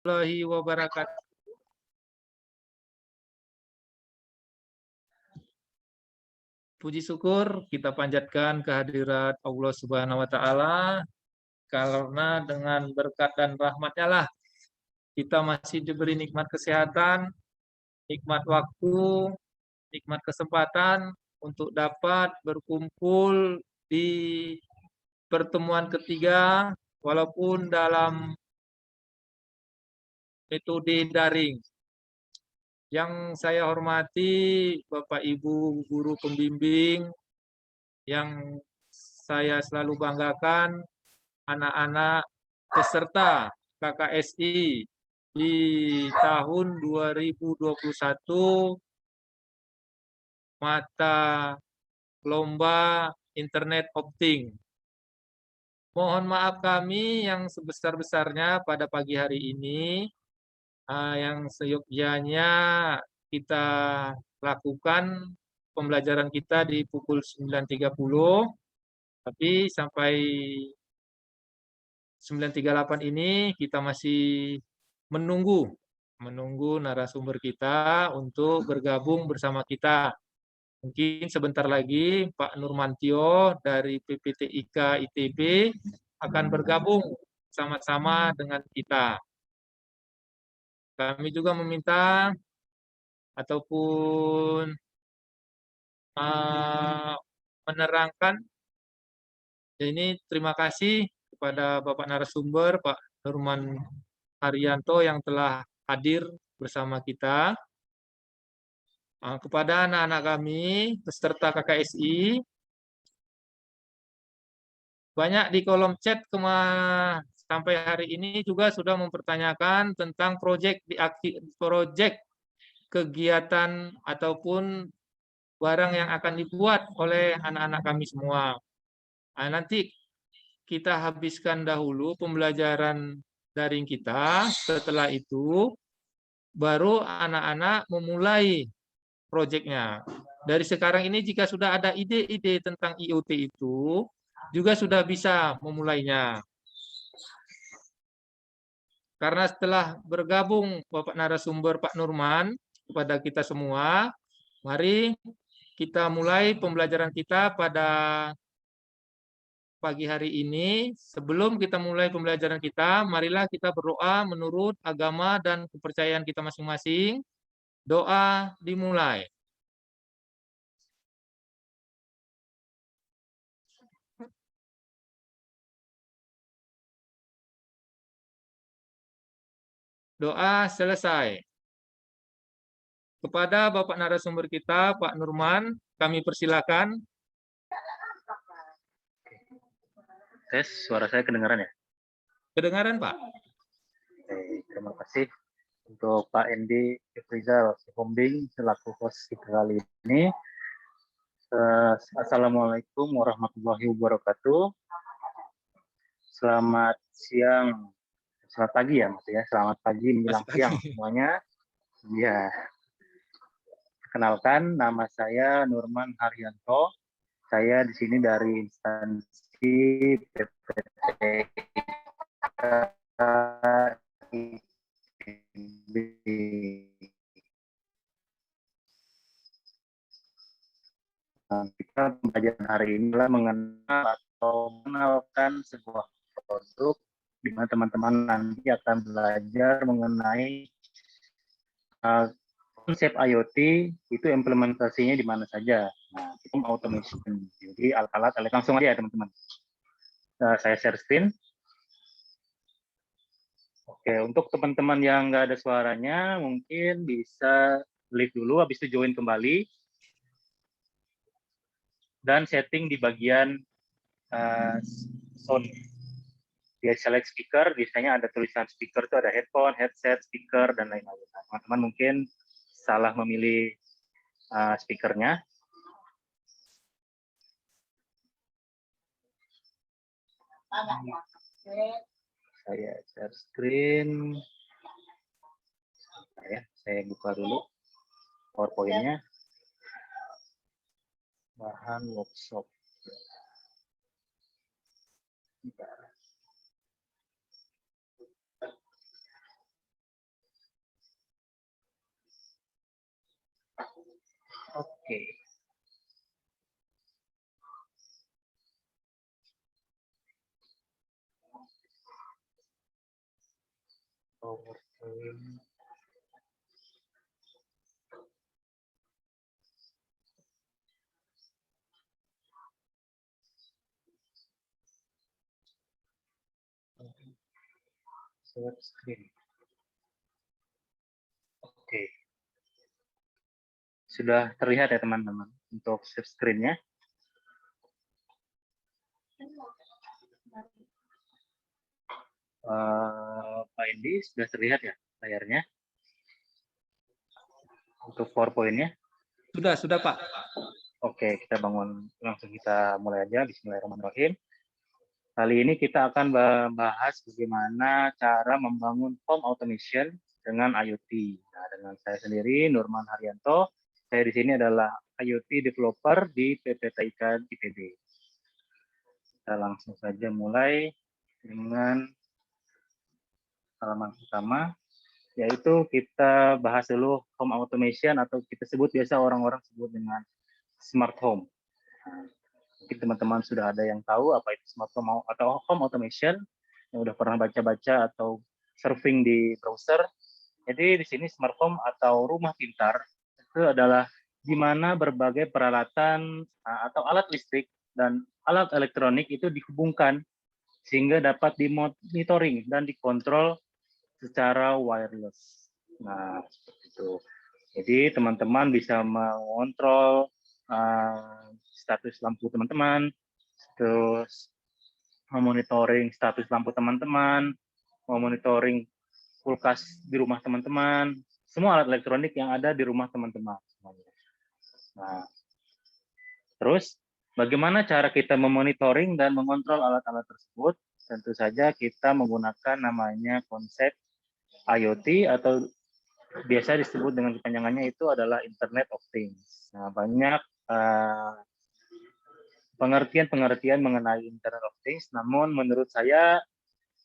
Warahmatullahi wabarakatuh. Puji syukur kita panjatkan kehadirat Allah Subhanahu wa taala karena dengan berkat dan rahmat-Nya lah kita masih diberi nikmat kesehatan, nikmat waktu, nikmat kesempatan untuk dapat berkumpul di pertemuan ketiga walaupun dalam metode daring. Yang saya hormati Bapak Ibu guru pembimbing, yang saya selalu banggakan anak-anak peserta KKSI di tahun 2021 mata lomba Internet of Things. Mohon maaf kami yang sebesar-besarnya pada pagi hari ini yang seyogyanya kita lakukan pembelajaran kita di pukul 9.30, tapi sampai 9.38 ini kita masih menunggu narasumber kita untuk bergabung bersama kita. Mungkin sebentar lagi Pak Nurmantio dari PPTIK ITB akan bergabung sama-sama dengan kita. Kami juga meminta ataupun menerangkan ini terima kasih kepada Bapak narasumber Pak Nurman Haryanto yang telah hadir bersama kita. Kepada anak-anak kami peserta KKSI, banyak di kolom chat sampai hari ini juga sudah mempertanyakan tentang proyek kegiatan ataupun barang yang akan dibuat oleh anak-anak kami semua. Nanti kita habiskan dahulu pembelajaran daring kita, setelah itu baru anak-anak memulai proyeknya. Dari sekarang ini jika sudah ada ide-ide tentang IoT itu, juga sudah bisa memulainya. Karena setelah bergabung Bapak narasumber Pak Nurman kepada kita semua, mari kita mulai pembelajaran kita pada pagi hari ini. Sebelum kita mulai pembelajaran kita, marilah kita berdoa menurut agama dan kepercayaan kita masing-masing. Doa dimulai. Doa selesai. Kepada Bapak narasumber kita, Pak Nurman, kami persilakan. Tes, suara saya kedengaran ya? Kedengaran, Pak. Oke, terima kasih untuk Pak Endi Ifrizal Sihombing selaku host kita kali ini. Assalamualaikum warahmatullahi wabarakatuh. Selamat siang, selamat pagi ya Mas ya. Selamat pagi menjelang siang semuanya. Ya. Kenalkan, nama saya Nurman Haryanto. Saya di sini dari instansi kita pembelajaran hari ini adalah mengenal atau mengenalkan sebuah produk di mana teman-teman nanti akan belajar mengenai konsep IoT itu implementasinya di mana saja. Nah, itu automation. Jadi alat-alat langsung aja ya teman-teman. Saya share screen. Oke, untuk teman-teman yang nggak ada suaranya, mungkin bisa leave dulu, habis itu join kembali. Dan setting di bagian sound. Dia select speaker, biasanya ada tulisan speaker itu ada headphone, headset, speaker, dan lain-lain. Nah, teman-teman mungkin salah memilih speakernya. Saya share screen. Saya buka dulu PowerPoint-nya. Bahan workshop. Oke. PowerPoint. Share screen. Oke. Sudah terlihat ya teman-teman untuk share screen-nya. Pak Indi sudah terlihat ya layarnya untuk PowerPoint-nya. Sudah Pak. Oke, kita langsung kita mulai aja. Bismillahirrahmanirrahim. Kali ini kita akan membahas bagaimana cara membangun home automation dengan IoT. Nah, dengan saya sendiri, Nurman Haryanto. Saya di sini adalah IoT developer di PPTIK IPB. Kita langsung saja mulai dengan halaman pertama, yaitu kita bahas dulu home automation atau kita sebut biasa orang-orang sebut dengan smart home. Nah, mungkin teman-teman sudah ada yang tahu apa itu smart home atau home automation, yang udah pernah baca-baca atau surfing di browser. Jadi di sini smart home atau rumah pintar itu adalah di mana berbagai peralatan atau alat listrik dan alat elektronik itu dihubungkan sehingga dapat dimonitoring dan dikontrol secara wireless. Nah, seperti itu. Jadi teman-teman bisa mengontrol status lampu teman-teman, terus memonitoring status lampu teman-teman, memonitoring kulkas di rumah teman-teman, semua alat elektronik yang ada di rumah teman-teman. Nah, terus bagaimana cara kita memonitoring dan mengontrol alat-alat tersebut? Tentu saja kita menggunakan namanya konsep IoT atau biasa disebut dengan kepanjangannya itu adalah Internet of Things. Nah, banyak pengertian-pengertian mengenai Internet of Things, namun menurut saya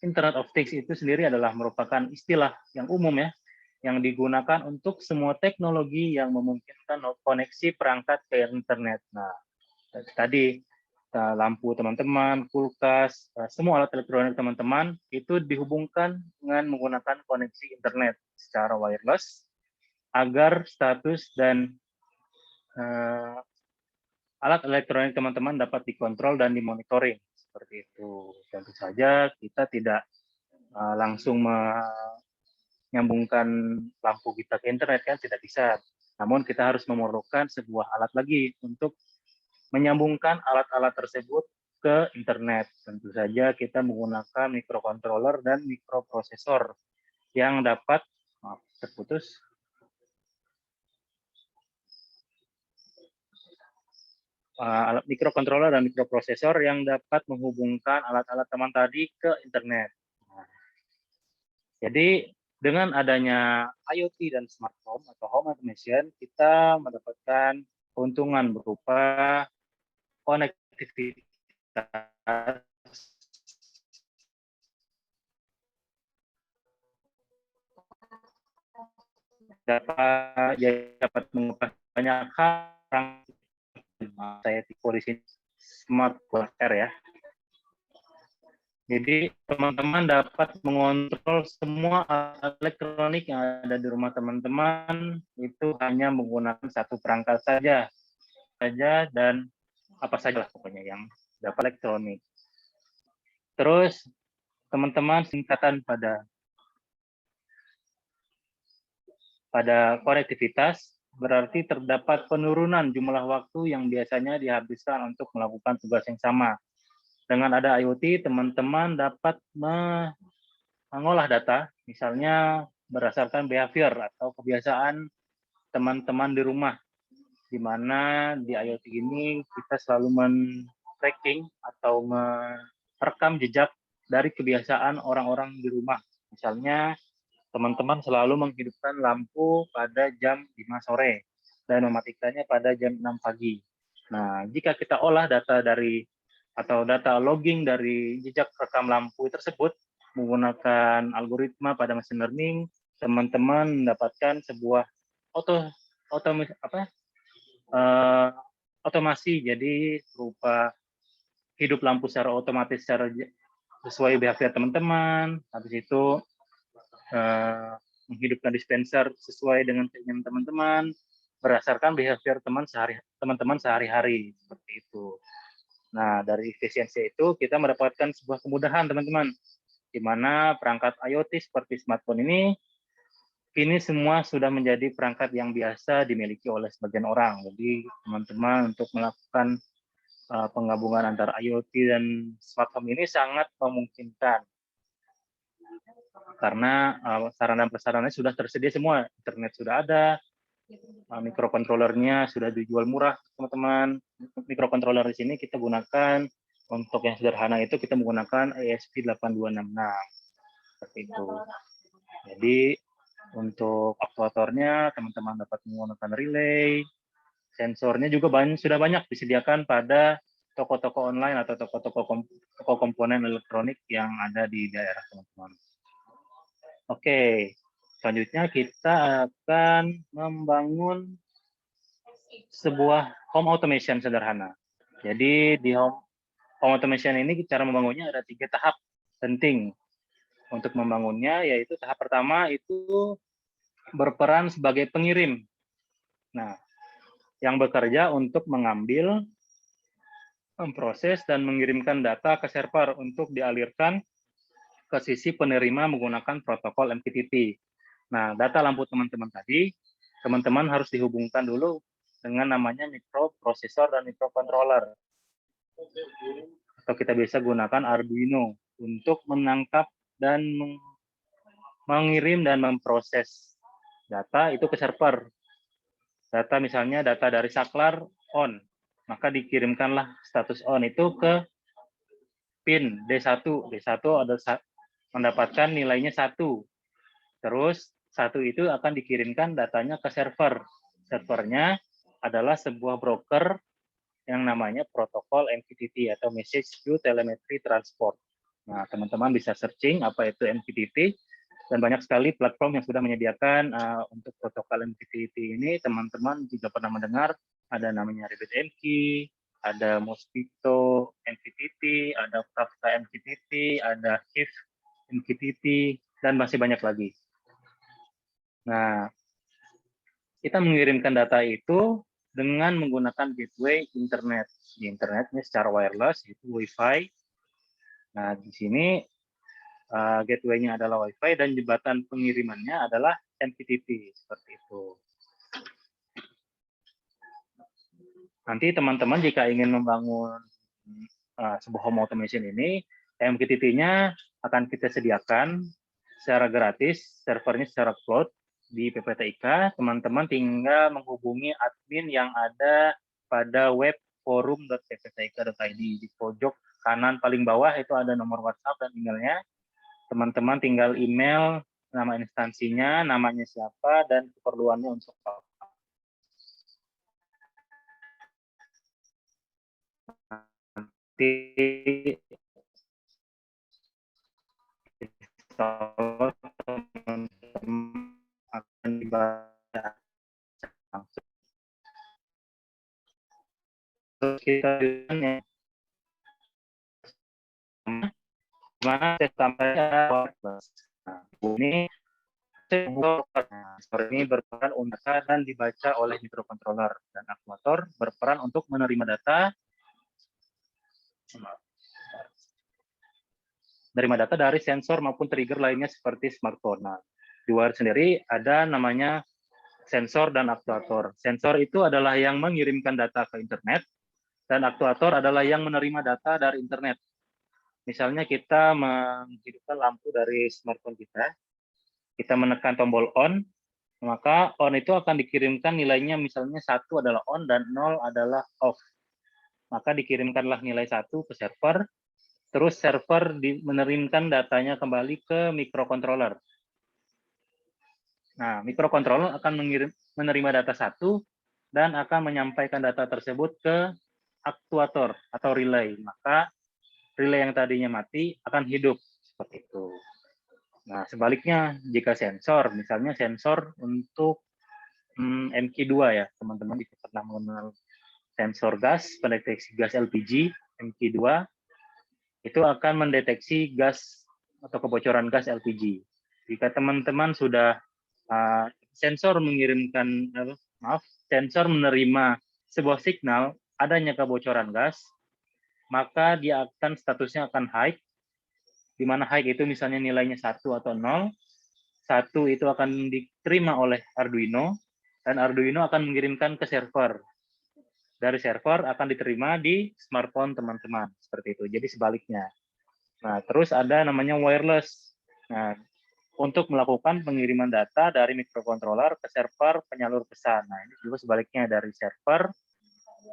Internet of Things itu sendiri adalah merupakan istilah yang umum ya, yang digunakan untuk semua teknologi yang memungkinkan koneksi perangkat ke internet. Nah, tadi lampu teman-teman, kulkas, semua alat elektronik teman-teman itu dihubungkan dengan menggunakan koneksi internet secara wireless agar status dan alat elektronik teman-teman dapat dikontrol dan dimonitoring seperti itu. Tentu saja kita tidak langsung menyambungkan lampu kita ke internet kan tidak bisa. Namun kita harus memerlukan sebuah alat lagi untuk menyambungkan alat-alat tersebut ke internet. Tentu saja kita menggunakan microcontroller dan microprosesor yang dapat terputus. Alat microcontroller dan microprosesor yang dapat menghubungkan alat-alat teman tadi ke internet. Jadi dengan adanya IoT dan smart home atau home automation, kita mendapatkan keuntungan berupa konektivitas dapat mengubah banyak hal. Saya di sini smart quarter ya. Jadi teman-teman dapat mengontrol semua alat elektronik yang ada di rumah teman-teman itu hanya menggunakan satu perangkat saja dan apa saja lah pokoknya yang dapat elektronik. Terus teman-teman singkatan pada konektivitas berarti terdapat penurunan jumlah waktu yang biasanya dihabiskan untuk melakukan tugas yang sama. Dengan ada IoT, teman-teman dapat mengolah data, misalnya berdasarkan behavior atau kebiasaan teman-teman di rumah, di mana di IoT ini kita selalu men-tracking atau merekam jejak dari kebiasaan orang-orang di rumah. Misalnya, teman-teman selalu menghidupkan lampu pada jam 5 sore dan mematikannya pada jam 6 pagi. Nah, jika kita olah data data logging dari jejak rekam lampu tersebut menggunakan algoritma pada machine learning, teman-teman mendapatkan sebuah eh, otomasi, jadi berupa hidup lampu secara otomatis sesuai behavior teman-teman. Habis itu menghidupkan dispenser sesuai dengan keinginan teman-teman berdasarkan behavior teman-teman sehari-hari seperti itu. Nah, dari efisiensi itu kita mendapatkan sebuah kemudahan teman-teman, di mana perangkat IoT seperti smartphone ini kini semua sudah menjadi perangkat yang biasa dimiliki oleh sebagian orang. Jadi teman-teman untuk melakukan penggabungan antara IoT dan smart home ini sangat memungkinkan karena sarana prasarana sudah tersedia semua, internet sudah ada, mikrokontrolernya sudah dijual murah teman-teman. Mikrokontroler di sini kita gunakan untuk yang sederhana itu kita menggunakan ESP8266 seperti itu. Jadi untuk aktuatornya teman-teman dapat menggunakan relay, sensornya juga sudah banyak disediakan pada toko-toko online atau toko komponen elektronik yang ada di daerah teman-teman. Oke, selanjutnya kita akan membangun sebuah home automation sederhana. Jadi di home automation ini cara membangunnya ada 3 tahap penting untuk membangunnya, yaitu tahap pertama itu berperan sebagai pengirim. Nah, yang bekerja untuk mengambil, memproses, dan mengirimkan data ke server untuk dialirkan ke sisi penerima menggunakan protokol MQTT. Nah, data lampu teman-teman tadi, teman-teman harus dihubungkan dulu dengan namanya mikroprosesor dan mikrocontroller. Atau kita bisa gunakan Arduino untuk menangkap dan mengirim dan memproses data itu ke server. Data misalnya data dari saklar on, maka dikirimkanlah status on itu ke pin D1. D1 ada mendapatkan nilainya 1. Terus 1 itu akan dikirimkan datanya ke server. Servernya adalah sebuah broker yang namanya protokol MQTT atau Message Queue Telemetry Transport. Nah, teman-teman bisa searching apa itu MQTT, dan banyak sekali platform yang sudah menyediakan untuk protokol MQTT ini. Teman-teman juga pernah mendengar ada namanya RabbitMQ, ada Mosquito MQTT, ada Kafka MQTT, ada Hive MQTT, dan masih banyak lagi. Nah, kita mengirimkan data itu dengan menggunakan gateway internet. Di internetnya secara wireless, itu Wi-Fi. Nah, di sini gateway-nya adalah Wi-Fi dan jembatan pengirimannya adalah MQTT, seperti itu. Nanti teman-teman jika ingin membangun sebuah home automation ini, MQTT-nya akan kita sediakan secara gratis, servernya secara cloud di PPTIK. Teman-teman tinggal menghubungi admin yang ada pada web forum.pptik.id. Di pojok kanan paling bawah itu ada nomor WhatsApp dan emailnya. Teman-teman tinggal email nama instansinya, namanya siapa, dan keperluannya untuk apa. Nanti teman-teman akan dibaca langsung. Terus kita lihat gimana sistemnya. Nah, ini sensor ini berperan untuk dan dibaca oleh mikrokontroler, dan aktuator berperan untuk menerima data dari sensor maupun trigger lainnya seperti smartphone. Nah, di luar sendiri ada namanya sensor dan aktuator. Sensor itu adalah yang mengirimkan data ke internet, dan aktuator adalah yang menerima data dari internet. Misalnya kita menghidupkan lampu dari smartphone kita menekan tombol on, maka on itu akan dikirimkan nilainya, misalnya 1 adalah on dan 0 adalah off. Maka dikirimkanlah nilai 1 ke server, terus server menerima datanya kembali ke mikrokontroler. Nah, mikrokontroler akan menerima data 1 dan akan menyampaikan data tersebut ke aktuator atau relay. Maka relay yang tadinya mati akan hidup, seperti itu. Nah, sebaliknya jika sensor, misalnya sensor untuk MQ2 ya, teman-teman jika pernah mengenal sensor gas pendeteksi gas LPG MQ2 itu akan mendeteksi gas atau kebocoran gas LPG. Jika teman-teman sudah sensor menerima sebuah signal adanya kebocoran gas, maka dia akan statusnya akan high, di mana high itu misalnya nilainya 1 atau 0. 1 itu akan diterima oleh Arduino, dan Arduino akan mengirimkan ke server. Dari server akan diterima di smartphone teman-teman, seperti itu. Jadi sebaliknya. Nah, terus ada namanya wireless. Nah, untuk melakukan pengiriman data dari microcontroller ke server penyalur pesan. Nah, ini juga sebaliknya dari server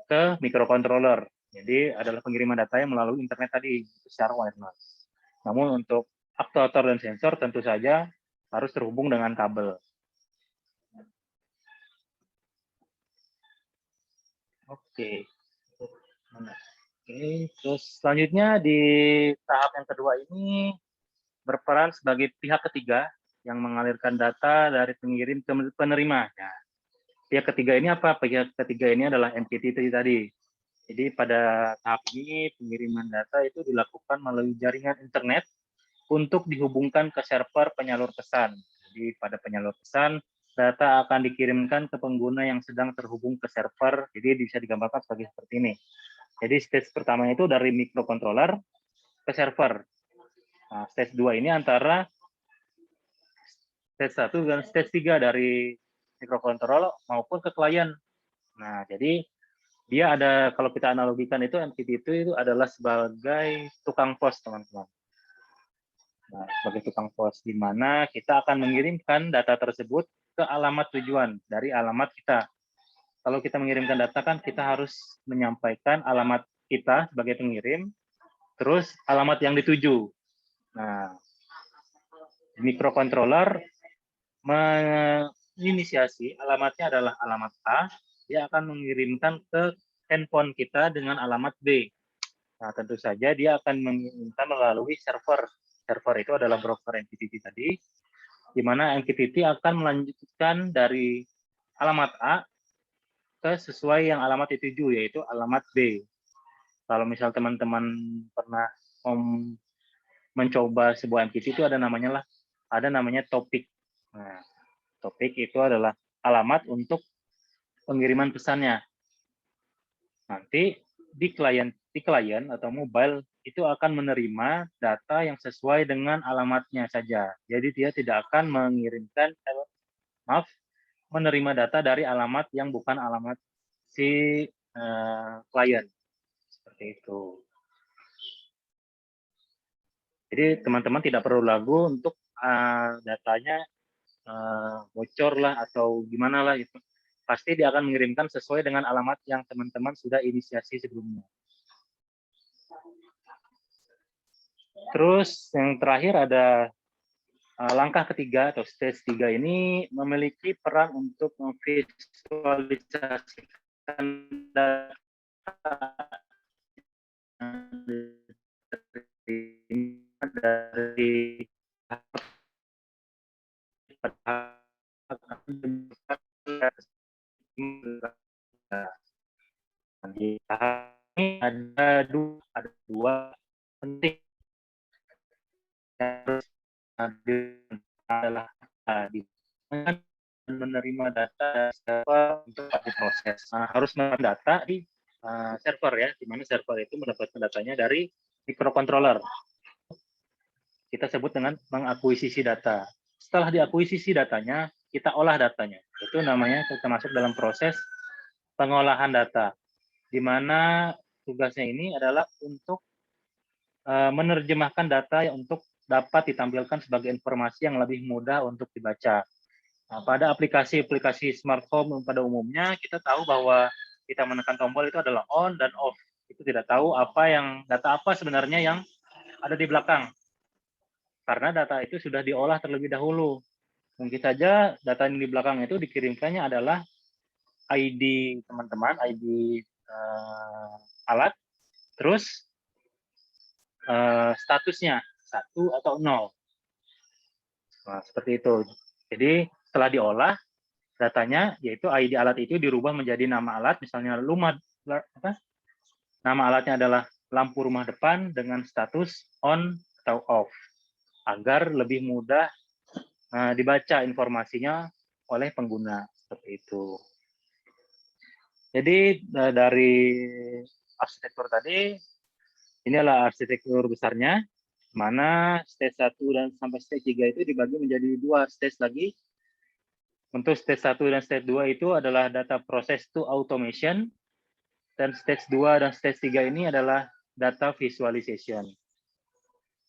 ke microcontroller. Jadi adalah pengiriman data yang melalui internet tadi secara wireless. Namun untuk aktuator dan sensor tentu saja harus terhubung dengan kabel. Oke. Terus selanjutnya di tahap yang kedua ini berperan sebagai pihak ketiga yang mengalirkan data dari pengirim ke penerima. Nah, pihak ketiga ini apa? Pihak ketiga ini adalah MQTT tadi. Jadi pada tahap ini pengiriman data itu dilakukan melalui jaringan internet untuk dihubungkan ke server penyalur pesan. Jadi pada penyalur pesan, data akan dikirimkan ke pengguna yang sedang terhubung ke server. Jadi bisa digambarkan sebagai seperti ini. Jadi stage pertama itu dari microcontroller ke server. Nah, stage 2 ini antara stage 1 dan stage 3 dari microcontroller maupun ke klien. Nah, jadi dia ada, kalau kita analogikan itu MQTT itu adalah sebagai tukang pos, teman-teman. Nah, sebagai tukang pos, di mana kita akan mengirimkan data tersebut ke alamat tujuan dari alamat kita. Kalau kita mengirimkan data kan kita harus menyampaikan alamat kita sebagai pengirim, terus alamat yang dituju. Nah, microcontroller menginisiasi alamatnya adalah alamat A, dia akan mengirimkan ke handphone kita dengan alamat B. Nah, tentu saja dia akan meminta melalui server. Server itu adalah broker MQTT tadi, di mana MQTT akan melanjutkan dari alamat A ke sesuai yang alamat dituju, yaitu alamat B. Kalau misal teman-teman pernah mencoba sebuah MQTT itu ada namanya topik. Nah, topik itu adalah alamat untuk pengiriman pesannya. Nanti di klien atau mobile itu akan menerima data yang sesuai dengan alamatnya saja. Jadi dia tidak akan menerima data dari alamat yang bukan alamat si klien. Seperti itu. Jadi teman-teman tidak perlu ragu untuk datanya bocor lah atau gimana lah itu. Pasti dia akan mengirimkan sesuai dengan alamat yang teman-teman sudah inisiasi sebelumnya. Terus yang terakhir ada langkah ketiga atau stage 3 ini memiliki peran untuk memvisualisasikan data dari di tahap ini ada dua penting adalah menerima data server untuk diproses. Harus menerima data di server ya, di mana server itu mendapatkan datanya dari microcontroller. Kita sebut dengan mengakuisisi data. Setelah diakuisisi datanya, kita olah datanya. Itu namanya kita masuk dalam proses pengolahan data, di mana tugasnya ini adalah untuk menerjemahkan data untuk dapat ditampilkan sebagai informasi yang lebih mudah untuk dibaca. Nah, pada aplikasi-aplikasi smart home pada umumnya, kita tahu bahwa kita menekan tombol itu adalah on dan off. Itu tidak tahu data apa sebenarnya yang ada di belakang. Karena data itu sudah diolah terlebih dahulu. Mungkin saja data yang di belakang itu dikirimkannya adalah ID teman-teman, ID alat, terus statusnya 1 atau 0. Nah, seperti itu. Jadi setelah diolah, datanya, yaitu ID alat itu dirubah menjadi nama alat, misalnya nama alatnya adalah lampu rumah depan dengan status on atau off, agar lebih mudah dibaca informasinya oleh pengguna, seperti itu. Jadi dari arsitektur tadi, ini adalah arsitektur besarnya, mana stage 1 dan sampai stage 3 itu dibagi menjadi 2 stage lagi. Untuk stage 1 dan stage 2 itu adalah data process to automation, dan stage 2 dan stage 3 ini adalah data visualization.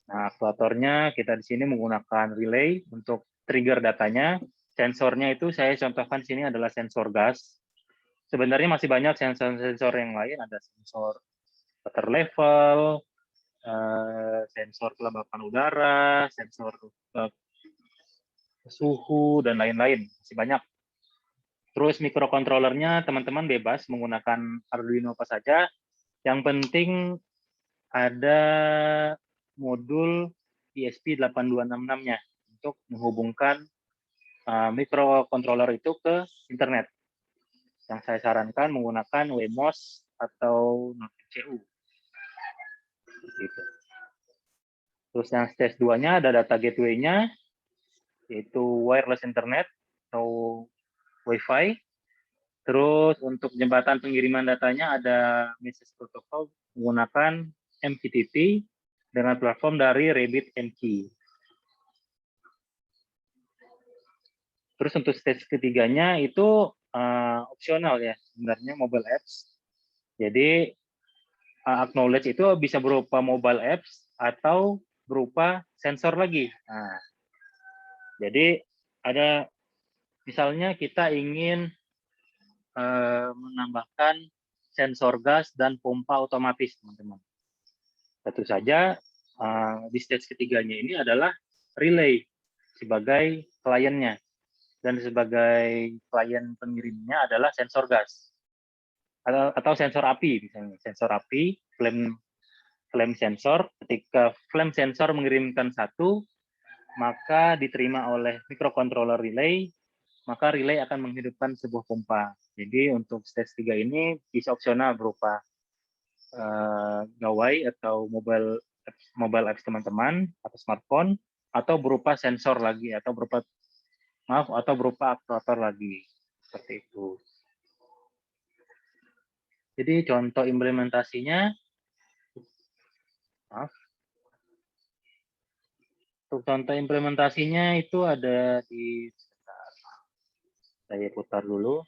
Nah, aktuatornya kita di sini menggunakan relay untuk trigger datanya. Sensornya itu saya contohkan di sini adalah sensor gas. Sebenarnya masih banyak sensor-sensor yang lain, ada sensor water level, sensor kelembapan udara, sensor suhu, dan lain-lain. Masih banyak. Terus mikrokontrolernya teman-teman bebas menggunakan Arduino apa saja. Yang penting ada modul ESP8266-nya untuk menghubungkan mikrokontroler itu ke internet. Yang saya sarankan menggunakan Wemos atau NodeMCU. Gitu. Terus yang stage 2-nya ada data gateway-nya, yaitu wireless internet atau Wi-Fi. Terus untuk jembatan pengiriman datanya ada message protocol menggunakan MQTT dengan platform dari RabbitMQ. Terus untuk stage ketiganya itu opsional ya, sebenarnya mobile apps. Jadi acknowledge itu bisa berupa mobile apps atau berupa sensor lagi. Nah, jadi ada misalnya kita ingin menambahkan sensor gas dan pompa otomatis, teman-teman. Tentu saja di stage ketiganya ini adalah relay sebagai kliennya, dan sebagai klien pengirimnya adalah sensor gas atau sensor api, misalnya sensor api, flame sensor. Ketika flame sensor mengirimkan satu, maka diterima oleh microcontroller relay, maka relay akan menghidupkan sebuah pompa. Jadi untuk stage 3 ini bisa opsional berupa gawai atau mobile apps teman-teman atau smartphone, atau berupa sensor lagi, atau berupa aktuator lagi, seperti itu. Jadi contoh implementasinya, untuk contoh implementasinya itu ada di, saya putar dulu.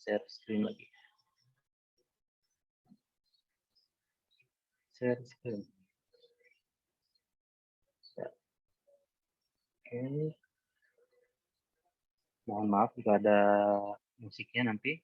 Share screen lagi. Share screen. Oke. Mohon maaf jika ada musiknya nanti.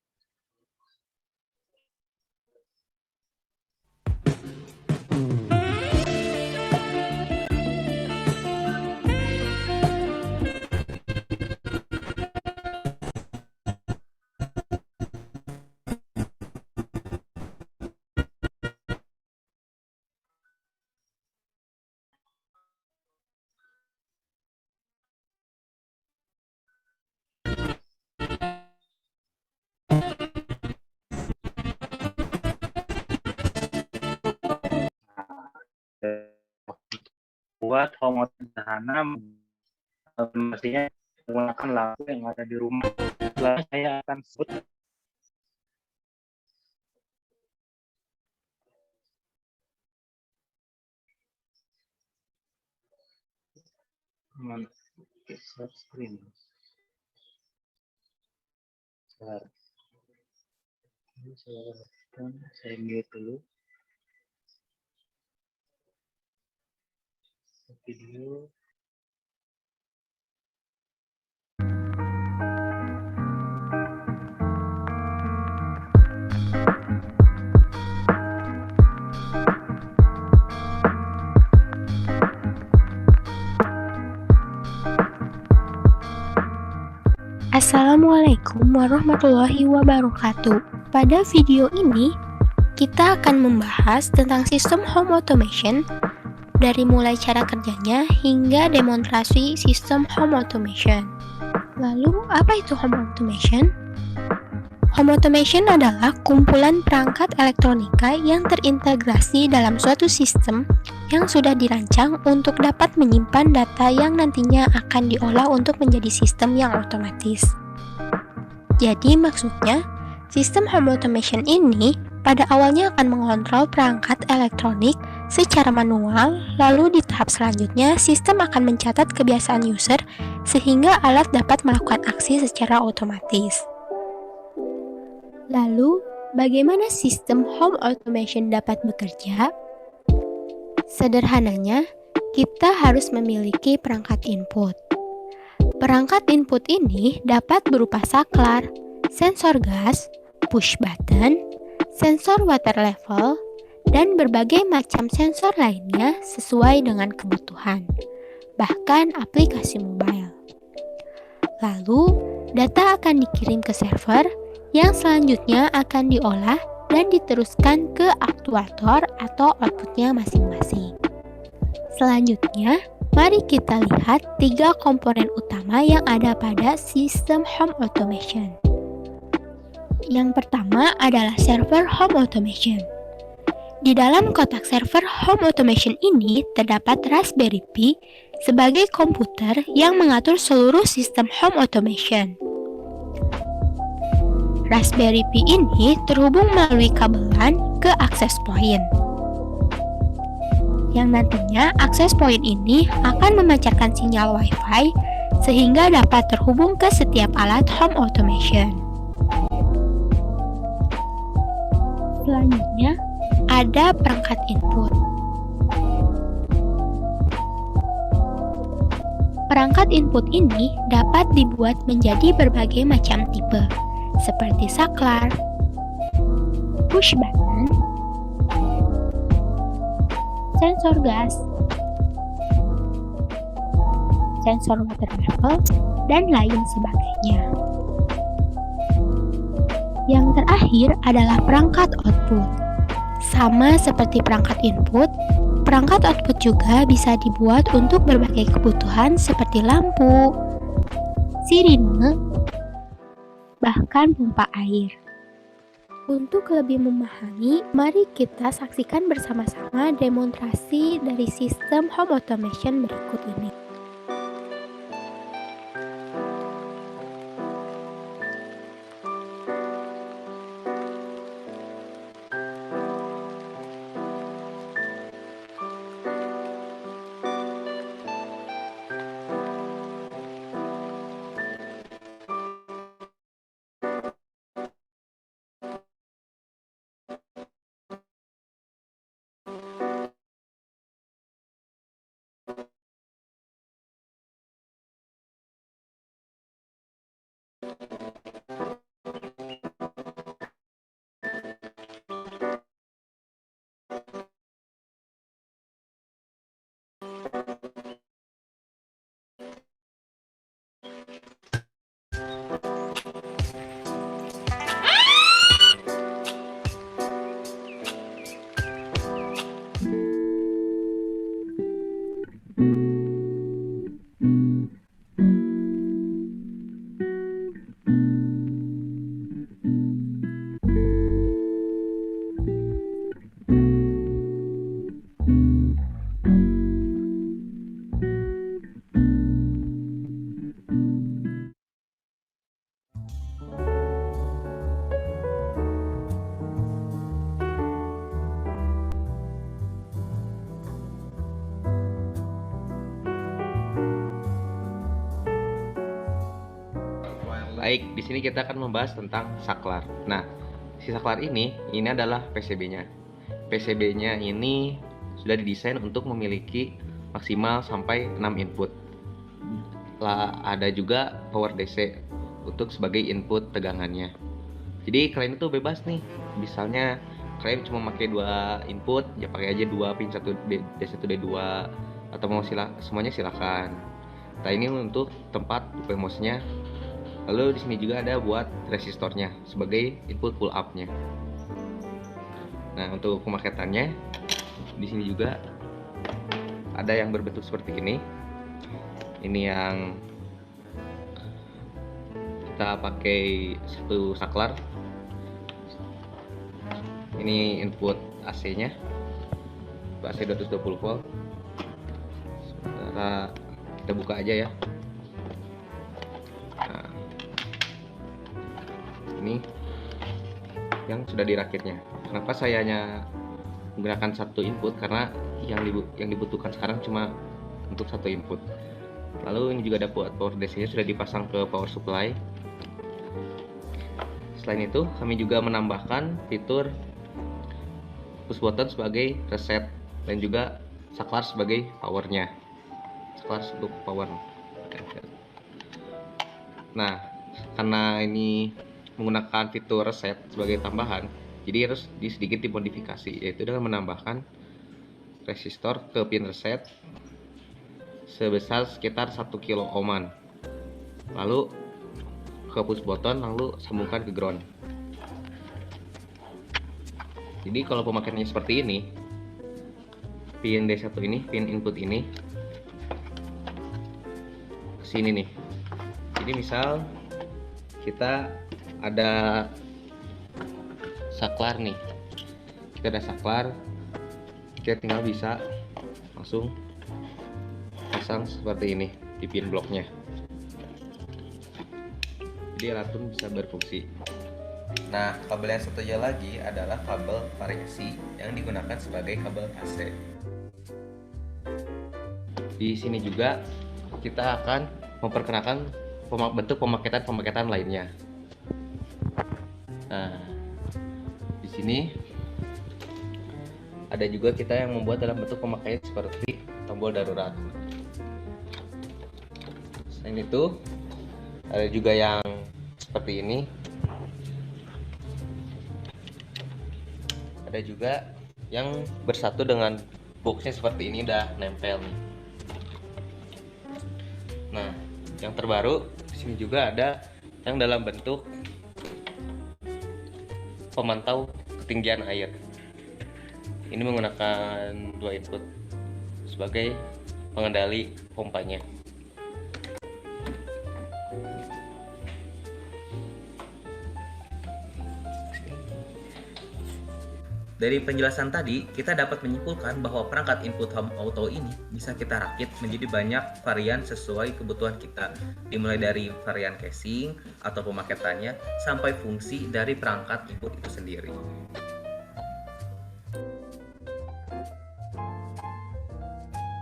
Buat home sederhana, mestinya menggunakan lampu yang ada di rumah. Lalu saya akan sebut share screen. Saya mute dulu video. Assalamualaikum warahmatullahi wabarakatuh. Pada video ini, kita akan membahas tentang sistem home automation, dari mulai cara kerjanya hingga demonstrasi sistem home automation. Lalu, apa itu home automation? Home automation adalah kumpulan perangkat elektronika yang terintegrasi dalam suatu sistem yang sudah dirancang untuk dapat menyimpan data yang nantinya akan diolah untuk menjadi sistem yang otomatis. Jadi maksudnya, sistem home automation ini pada awalnya akan mengontrol perangkat elektronik secara manual, lalu di tahap selanjutnya sistem akan mencatat kebiasaan user sehingga alat dapat melakukan aksi secara otomatis. Lalu, bagaimana sistem home automation dapat bekerja? Sederhananya, kita harus memiliki perangkat input. Perangkat input ini dapat berupa saklar, sensor gas, push button, sensor water level, dan berbagai macam sensor lainnya sesuai dengan kebutuhan, bahkan aplikasi mobile. Lalu, data akan dikirim ke server yang selanjutnya akan diolah dan diteruskan ke aktuator atau outputnya masing-masing. Selanjutnya, mari kita lihat 3 komponen utama yang ada pada sistem home automation. Yang pertama adalah server home automation. Di dalam kotak server home automation ini terdapat Raspberry Pi sebagai komputer yang mengatur seluruh sistem home automation. Raspberry Pi ini terhubung melalui kabel LAN ke access point. Yang nantinya access point ini akan memancarkan sinyal Wi-Fi sehingga dapat terhubung ke setiap alat home automation. Selanjutnya, ada perangkat input. Perangkat input ini dapat dibuat menjadi berbagai macam tipe, seperti saklar, push button, sensor gas, sensor water level, dan lain sebagainya. Yang terakhir adalah perangkat output. Sama seperti perangkat input, perangkat output juga bisa dibuat untuk berbagai kebutuhan seperti lampu, sirine, bahkan pompa air. Untuk lebih memahami, mari kita saksikan bersama-sama demonstrasi dari sistem home automation berikut ini. Baik, di sini kita akan membahas tentang saklar. Nah, si saklar ini adalah PCB-nya. PCB-nya ini sudah didesain untuk memiliki maksimal sampai 6 input. Ada juga power DC untuk sebagai input tegangannya. Jadi kalian itu bebas nih. Misalnya kalian cuma pakai 2 input, ya pakai aja 2 pin 1 D1 D2 atau mau semuanya silakan. Nah, ini untuk tempat PMOS-nya. Lalu di sini juga ada buat resistornya sebagai input pull up-nya. Nah, untuk pemaketannya di sini juga ada yang berbentuk seperti ini. Ini yang kita pakai satu saklar. Ini input AC-nya, AC 220 volt. Sementara kita buka aja ya. Nah, ini yang sudah dirakitnya. Kenapa saya hanya menggunakan satu input? Karena yang dibutuhkan sekarang cuma untuk satu input. Lalu ini juga ada power DC-nya sudah dipasang ke power supply. Selain itu, kami juga menambahkan fitur push button sebagai reset dan juga saklar sebagai powernya. Saklar untuk power. Nah, karena ini menggunakan fitur reset sebagai tambahan, jadi harus sedikit dimodifikasi, yaitu dengan menambahkan resistor ke pin reset sebesar sekitar 1 kilo ohman, lalu ke push button, lalu sambungkan ke ground. Jadi kalau pemakaiannya seperti ini, pin D1 ini, pin input ini ke sini nih. Jadi misal kita ada saklar nih, kita ada saklar, kita tinggal bisa langsung pasang seperti ini di pin bloknya. Jadi alat pun bisa berfungsi. Nah, kabel yang satunya lagi adalah kabel variasi yang digunakan sebagai kabel AC. Di sini juga kita akan memperkenalkan bentuk pemaketan lainnya. Nah, di sini ada juga kita yang membuat dalam bentuk pemakaian seperti tombol darurat. Selain itu, ada juga yang seperti ini. Ada juga yang bersatu dengan boxnya seperti ini, udah nempel nih. Nah, yang terbaru di sini juga ada yang dalam bentuk pemantau ketinggian air. Ini menggunakan 2 input sebagai pengendali pompanya. Dari penjelasan tadi, kita dapat menyimpulkan bahwa perangkat input home auto ini bisa kita rakit menjadi banyak varian sesuai kebutuhan kita, dimulai dari varian casing atau pemaketannya sampai fungsi dari perangkat input itu sendiri.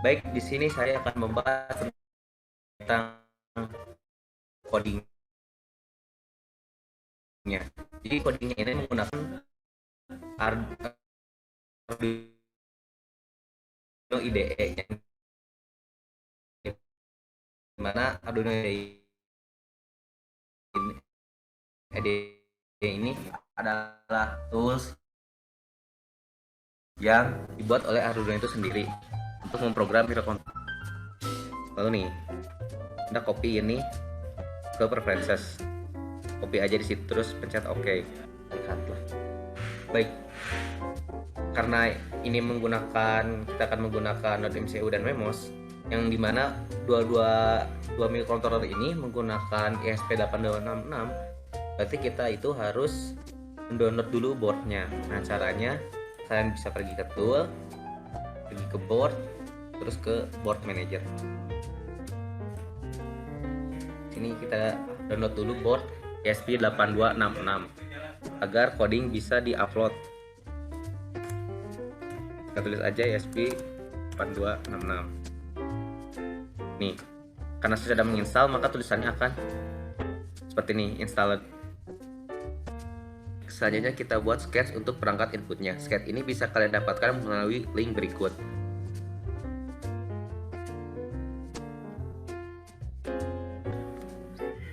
Baik, di sini saya akan membahas tentang codingnya. Jadi codingnya ini menggunakan Arduino IDE, dimana Arduino IDE ini adalah tools yang dibuat oleh Arduino itu sendiri untuk memprogram microcontroller. Lalu nih, Anda copy ini ke preferences, copy aja di situ, terus pencet OK. Lihatlah. Baik, karena ini kita akan menggunakan Node MCU dan Memos, yang dimana dua microcontroller ini menggunakan ESP8266, berarti kita itu harus mendownload dulu boardnya. Nah, caranya kalian bisa pergi ke tool, pergi ke board, terus ke board manager. Sini kita download dulu board ESP8266 agar coding bisa di-upload. Kita tulis aja ESP8266. Nih, karena saya sudah menginstal, maka tulisannya akan seperti ini, installed. Selanjutnya kita buat sketch untuk perangkat inputnya. Sketch ini bisa kalian dapatkan melalui link berikut.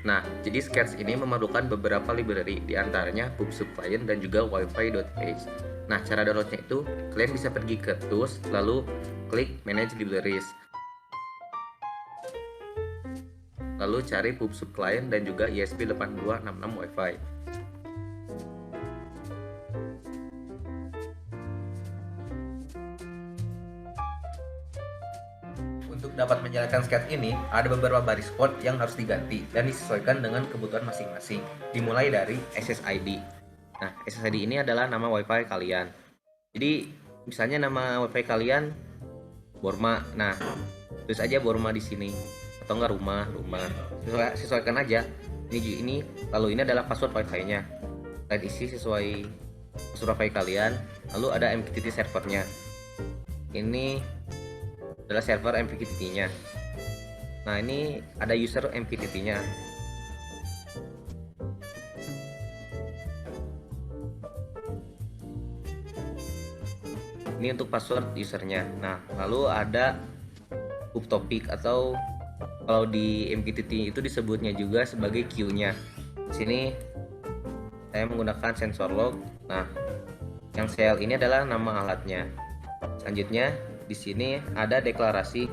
Nah, jadi sketch ini memerlukan beberapa library, diantaranya PubSub Client dan juga Wi-Fi.h. Nah, cara downloadnya itu, kalian bisa pergi ke Tools, lalu klik Manage Libraries. Lalu cari PubSub Client dan juga ESP8266 Wi-Fi. Untuk dapat menjalankan sketch ini, ada beberapa baris code yang harus diganti dan disesuaikan dengan kebutuhan masing-masing. Dimulai dari SSID. Nah, SSID ini adalah nama WiFi kalian. Jadi, misalnya nama WiFi kalian Borma. Nah, tulis aja Borma di sini. Atau enggak rumah. Sesuaikan aja. Ini lalu ini adalah password WiFi-nya. Kalian isi sesuai password WiFi kalian. Lalu ada MQTT servernya. Ini adalah server MQTT-nya. Nah, ini ada user MQTT-nya. Ini untuk password usernya. Nah, lalu ada hub topik atau kalau di MQTT itu disebutnya juga sebagai queue-nya. Di sini saya menggunakan sensor log. Nah, yang CL ini adalah nama alatnya. Selanjutnya di sini ada deklarasi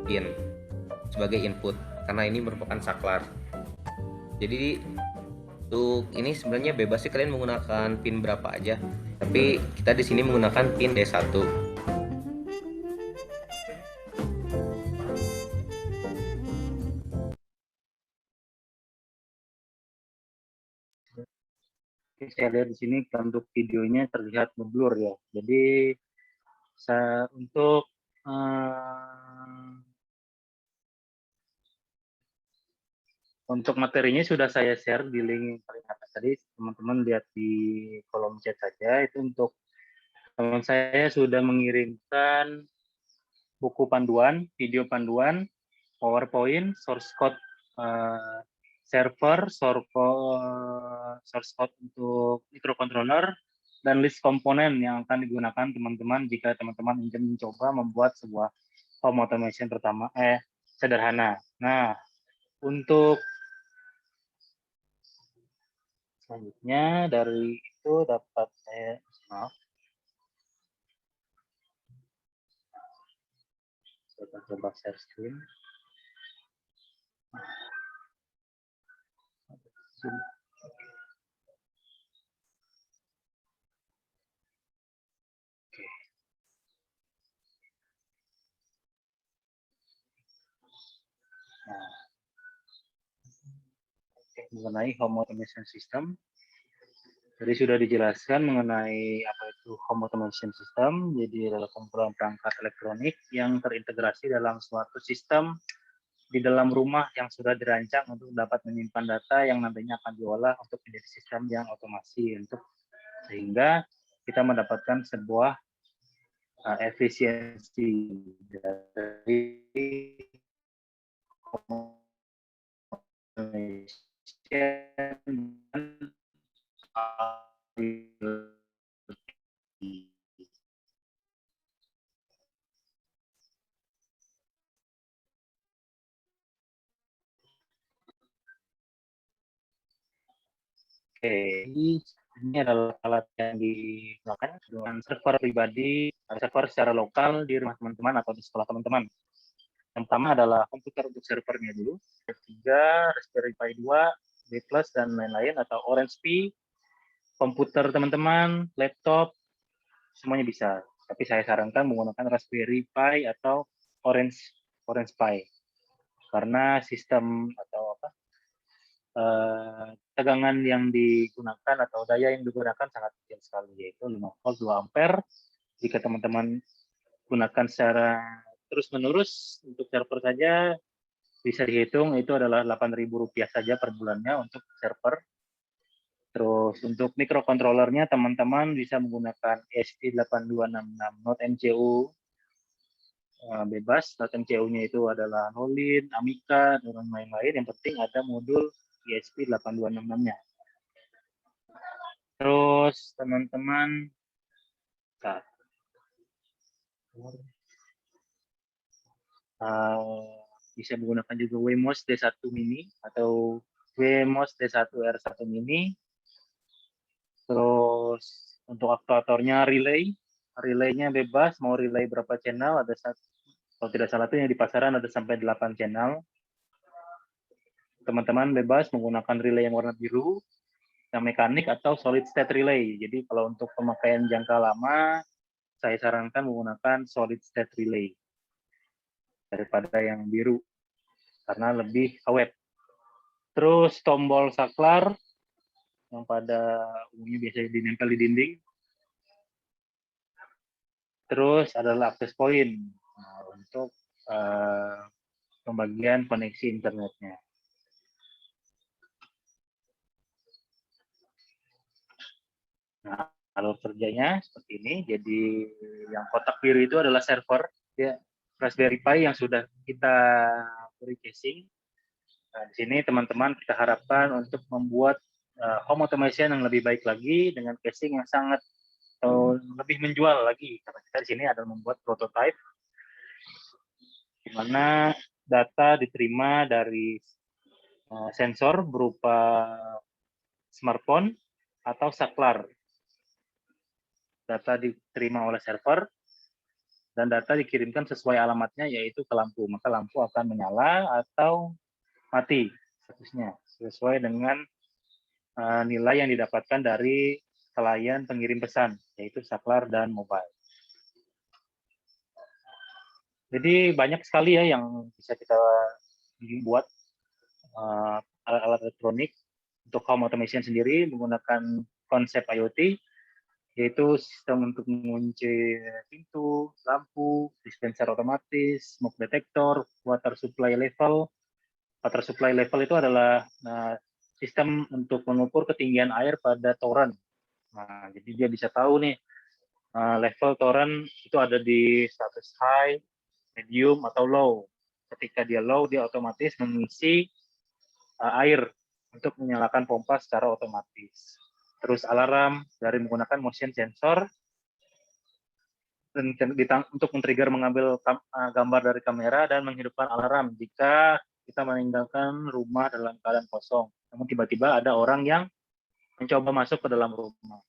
in sebagai input karena ini merupakan saklar. Jadi untuk ini sebenarnya bebas sih kalian menggunakan pin berapa aja. Tapi kita di sini menggunakan pin D1. Saya lihat di sini untuk videonya terlihat ngeblur ya. Jadi untuk materinya sudah saya share di link yang paling atas tadi, teman-teman lihat di kolom chat saja. Itu untuk teman saya sudah mengirimkan buku panduan, video panduan, PowerPoint, source code server, source code untuk microcontroller, dan list komponen yang akan digunakan teman-teman jika teman-teman ingin mencoba membuat sebuah home automation sederhana. Nah, untuk selanjutnya dari itu dapat saya akan coba share screen. Mengenai home automation system. Jadi sudah dijelaskan mengenai apa itu home automation system. Jadi adalah kumpulan perangkat elektronik yang terintegrasi dalam suatu sistem di dalam rumah yang sudah dirancang untuk dapat menyimpan data yang nantinya akan diolah untuk menjadi sistem yang otomasi sehingga kita mendapatkan sebuah efisiensi dari ini adalah alat yang digunakan dengan server pribadi, server secara lokal di rumah teman-teman atau di sekolah teman-teman. Yang pertama adalah komputer untuk servernya dulu, ketiga Raspberry Pi 2, B+, dan lain-lain, atau Orange Pi, komputer teman-teman, laptop, semuanya bisa. Tapi saya sarankan menggunakan Raspberry Pi atau Orange Pi, karena sistem atau tegangan yang digunakan atau daya yang digunakan sangat kecil sekali, yaitu 5 volt 2 ampere. Jika teman-teman gunakan secara terus-menerus untuk server saja, bisa dihitung itu adalah Rp8.000 saja per bulannya untuk server. Terus untuk microcontrollernya teman-teman bisa menggunakan ESP8266 Note MCU bebas. Note MCU-nya itu adalah Nolin, Amica, dan lain-lain. Yang penting ada modul ESP8266-nya. Terus teman-teman bisa menggunakan juga Wemos D1 Mini atau Wemos D1R1 Mini. Terus untuk aktuatornya relaynya bebas, mau relay berapa channel, ada kalau tidak salah itu yang di pasaran ada sampai 8 channel. Teman-teman bebas menggunakan relay yang warna biru, yang mekanik atau solid state relay. Jadi kalau untuk pemakaian jangka lama, saya sarankan menggunakan solid state relay. daripada yang biru karena lebih awet. Terus tombol saklar yang pada umumnya biasanya dinempel di dinding. Terus adalah akses point untuk pembagian koneksi internetnya. Nah, alur kerjanya seperti ini. Jadi yang kotak biru itu adalah server, ya, Raspberry Pi yang sudah kita beri casing. Nah, di sini teman-teman kita harapkan untuk membuat home automation yang lebih baik lagi dengan casing yang sangat lebih menjual lagi. Karena kita di sini adalah membuat prototype di mana data diterima dari sensor berupa smartphone atau saklar. Data diterima oleh server dan data dikirimkan sesuai alamatnya, yaitu ke lampu. Maka lampu akan menyala atau mati statusnya sesuai dengan nilai yang didapatkan dari klien pengirim pesan, yaitu saklar dan mobile. Jadi banyak sekali ya yang bisa kita buat alat-alat elektronik untuk home automation sendiri menggunakan konsep IoT, yaitu sistem untuk mengunci pintu, lampu, dispenser otomatis, smoke detector, water supply level. Water supply level itu adalah sistem untuk mengukur ketinggian air pada toren. Nah, jadi dia bisa tahu nih level toren itu ada di status high, medium, atau low. Ketika dia low, dia otomatis mengisi air untuk menyalakan pompa secara otomatis. Terus alarm dari menggunakan motion sensor dan untuk men-trigger mengambil gambar dari kamera dan menghidupkan alarm jika kita meninggalkan rumah dalam keadaan kosong. Namun tiba-tiba ada orang yang mencoba masuk ke dalam rumah.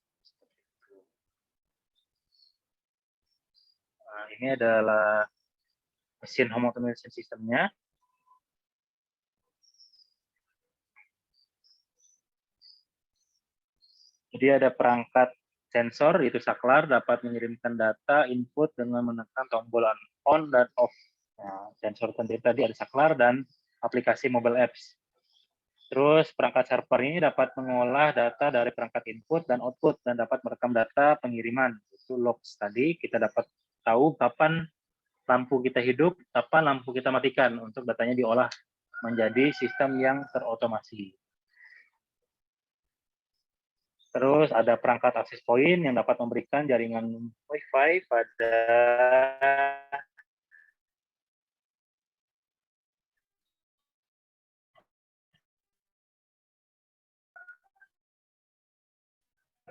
Nah, ini adalah mesin home automation sistemnya. Jadi ada perangkat sensor, itu saklar, dapat mengirimkan data input dengan menekan tombol on dan off. Nah, sensor tadi ada saklar dan aplikasi mobile apps. Terus perangkat server ini dapat mengolah data dari perangkat input dan output dan dapat merekam data pengiriman. Itu logs tadi, kita dapat tahu kapan lampu kita hidup, kapan lampu kita matikan untuk datanya diolah menjadi sistem yang terotomasi. Terus ada perangkat access point yang dapat memberikan jaringan Wi-Fi pada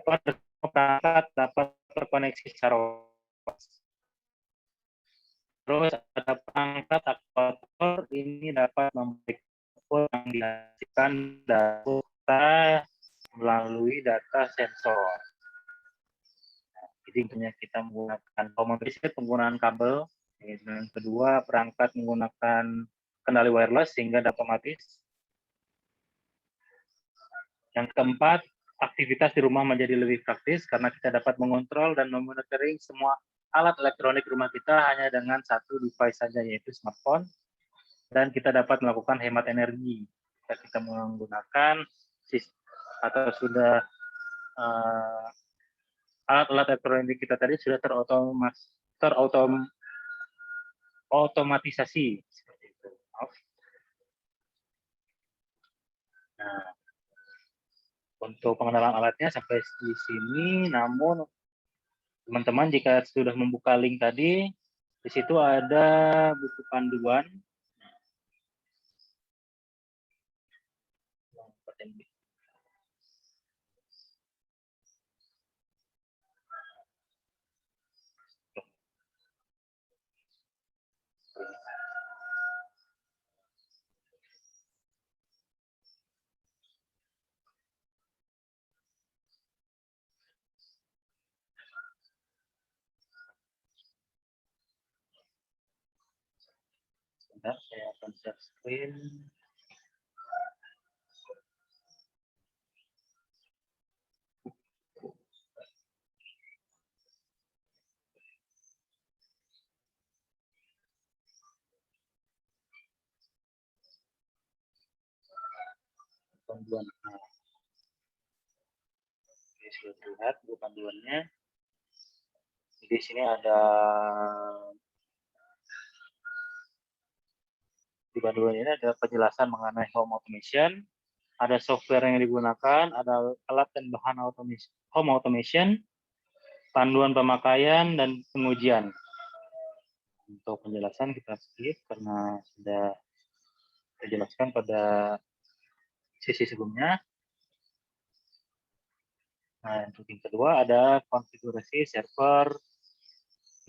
perangkat dapat terkoneksi secara otomatis. Terus ada perangkat aktuator, ini dapat memberikan yang dihasilkan data melalui data sensor. Jadi intinya kita menggunakan penggunaan kabel. Dan kedua, perangkat menggunakan kendali wireless sehingga dapat otomatis. Yang keempat, aktivitas di rumah menjadi lebih praktis karena kita dapat mengontrol dan memonitoring semua alat elektronik rumah kita hanya dengan satu device saja, yaitu smartphone. Dan kita dapat melakukan hemat energi. Jika kita menggunakan atau sudah alat-alat elektronik kita tadi sudah terotomatisasi seperti itu. Nah, untuk pengenalan alatnya sampai di sini. Namun teman-teman jika sudah membuka link tadi, di situ ada buku panduan. Sebentar, saya akan share screen. panduan. Nah, oke, sudah terlihat buku panduannya. Jadi di sini ada di panduan ini ada penjelasan mengenai home automation, ada software yang digunakan, ada alat dan bahan home automation, panduan pemakaian dan pengujian. Untuk penjelasan kita skip karena sudah dijelaskan pada sesi sebelumnya. Nah, untuk yang kedua ada konfigurasi server.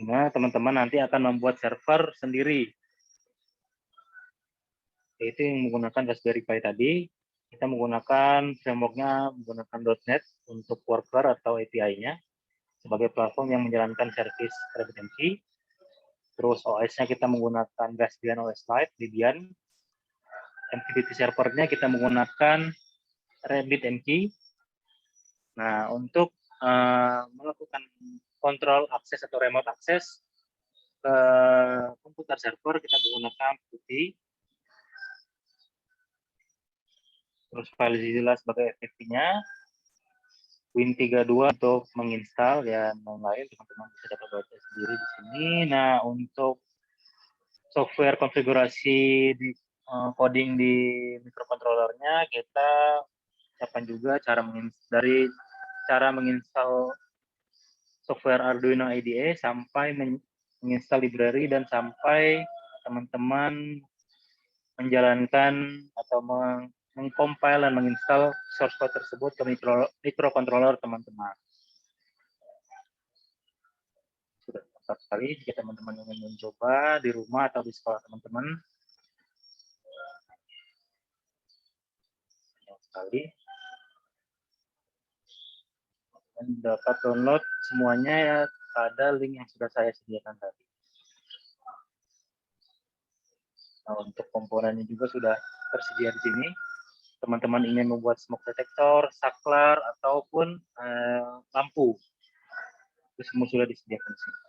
Nah, teman-teman nanti akan membuat server sendiri. Yaitu yang menggunakan Raspberry Pi tadi. Kita menggunakan framework-nya menggunakan .NET untuk worker atau API-nya sebagai platform yang menjalankan service RabbitMQ. Terus OS-nya kita menggunakan Raspbian OS Lite, Debian. MQTT servernya kita menggunakan RabbitMQ. Nah, untuk melakukan kontrol akses atau remote akses ke komputer server kita menggunakan PuTTY. Terus FileZilla sebagai FTP-nya, Win32 untuk menginstal dan lain-lain, teman-teman bisa dapat baca sendiri di sini. Nah, untuk software konfigurasi di coding di microcontrollernya kita siapkan juga dari cara menginstal software Arduino IDE sampai menginstal library dan sampai teman-teman menjalankan atau mengcompile dan menginstal source code tersebut ke microcontroller teman-teman. Sudah lengkap sekali jika teman-teman ingin mencoba di rumah atau di sekolah teman-teman. Banyak sekali. Dan dapat download semuanya ya pada link yang sudah saya sediakan tadi. Nah, untuk komponennya juga sudah tersedia di sini. Teman-teman ingin membuat smoke detector, saklar, ataupun lampu. Itu semua sudah disediakan di sini.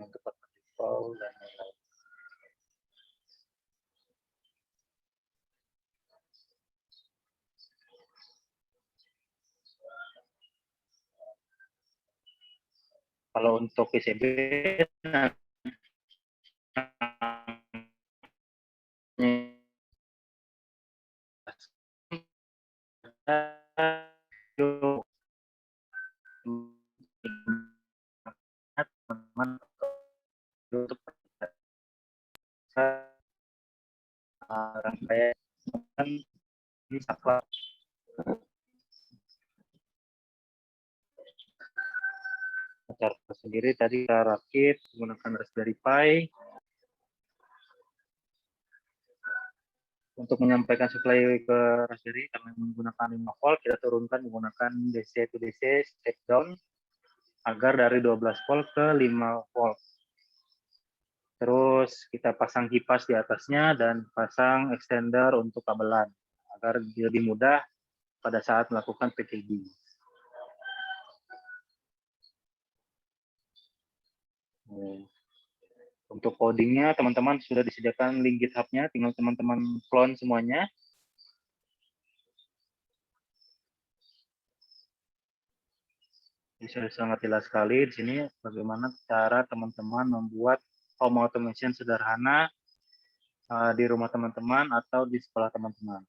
Untuk default dan lain-lain. Kalau untuk PCB teman-teman untuk rangkaian ini saklar cara sendiri tadi kita rakit menggunakan Raspberry Pi untuk menyampaikan supply ke Raspberry karena menggunakan 5 volt kita turunkan menggunakan DC to DC step down agar dari 12 volt ke 5 volt. Terus kita pasang kipas di atasnya dan pasang extender untuk kabelan agar lebih mudah pada saat melakukan PCB. Untuk codingnya teman-teman sudah disediakan link GitHub-nya, tinggal teman-teman clone semuanya. Bisa sangat jelas sekali di sini bagaimana cara teman-teman membuat home automation sederhana di rumah teman-teman atau di sekolah teman-teman.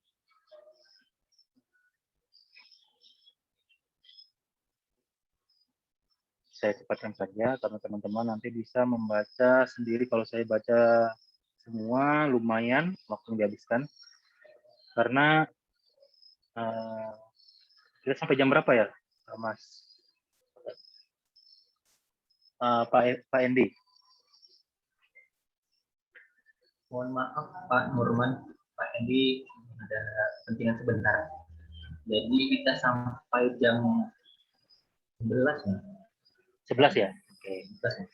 Saya cepatkan saja karena teman-teman nanti bisa membaca sendiri. Kalau saya baca semua lumayan waktu yang dihabiskan. Karena kita sampai jam berapa ya, Mas? Pak Endi. Mohon maaf Pak Nurman, Pak Endi ada kepentingan sebentar. Jadi kita sampai jam 11 ya? 11 ya? Oke. 11.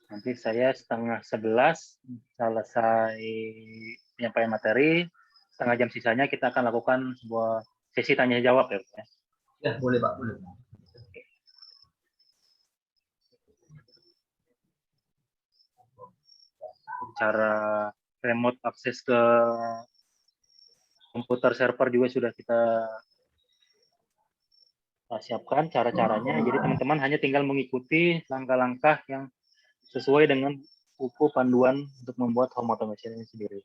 Nanti saya setengah 11 selesai penyampaian materi, setengah jam sisanya kita akan lakukan sebuah sesi tanya jawab ya, Pak. Ya, boleh Pak, boleh. Cara remote akses ke komputer server juga sudah kita siapkan cara-caranya. Jadi teman-teman hanya tinggal mengikuti langkah-langkah yang sesuai dengan buku panduan untuk membuat home automation ini sendiri.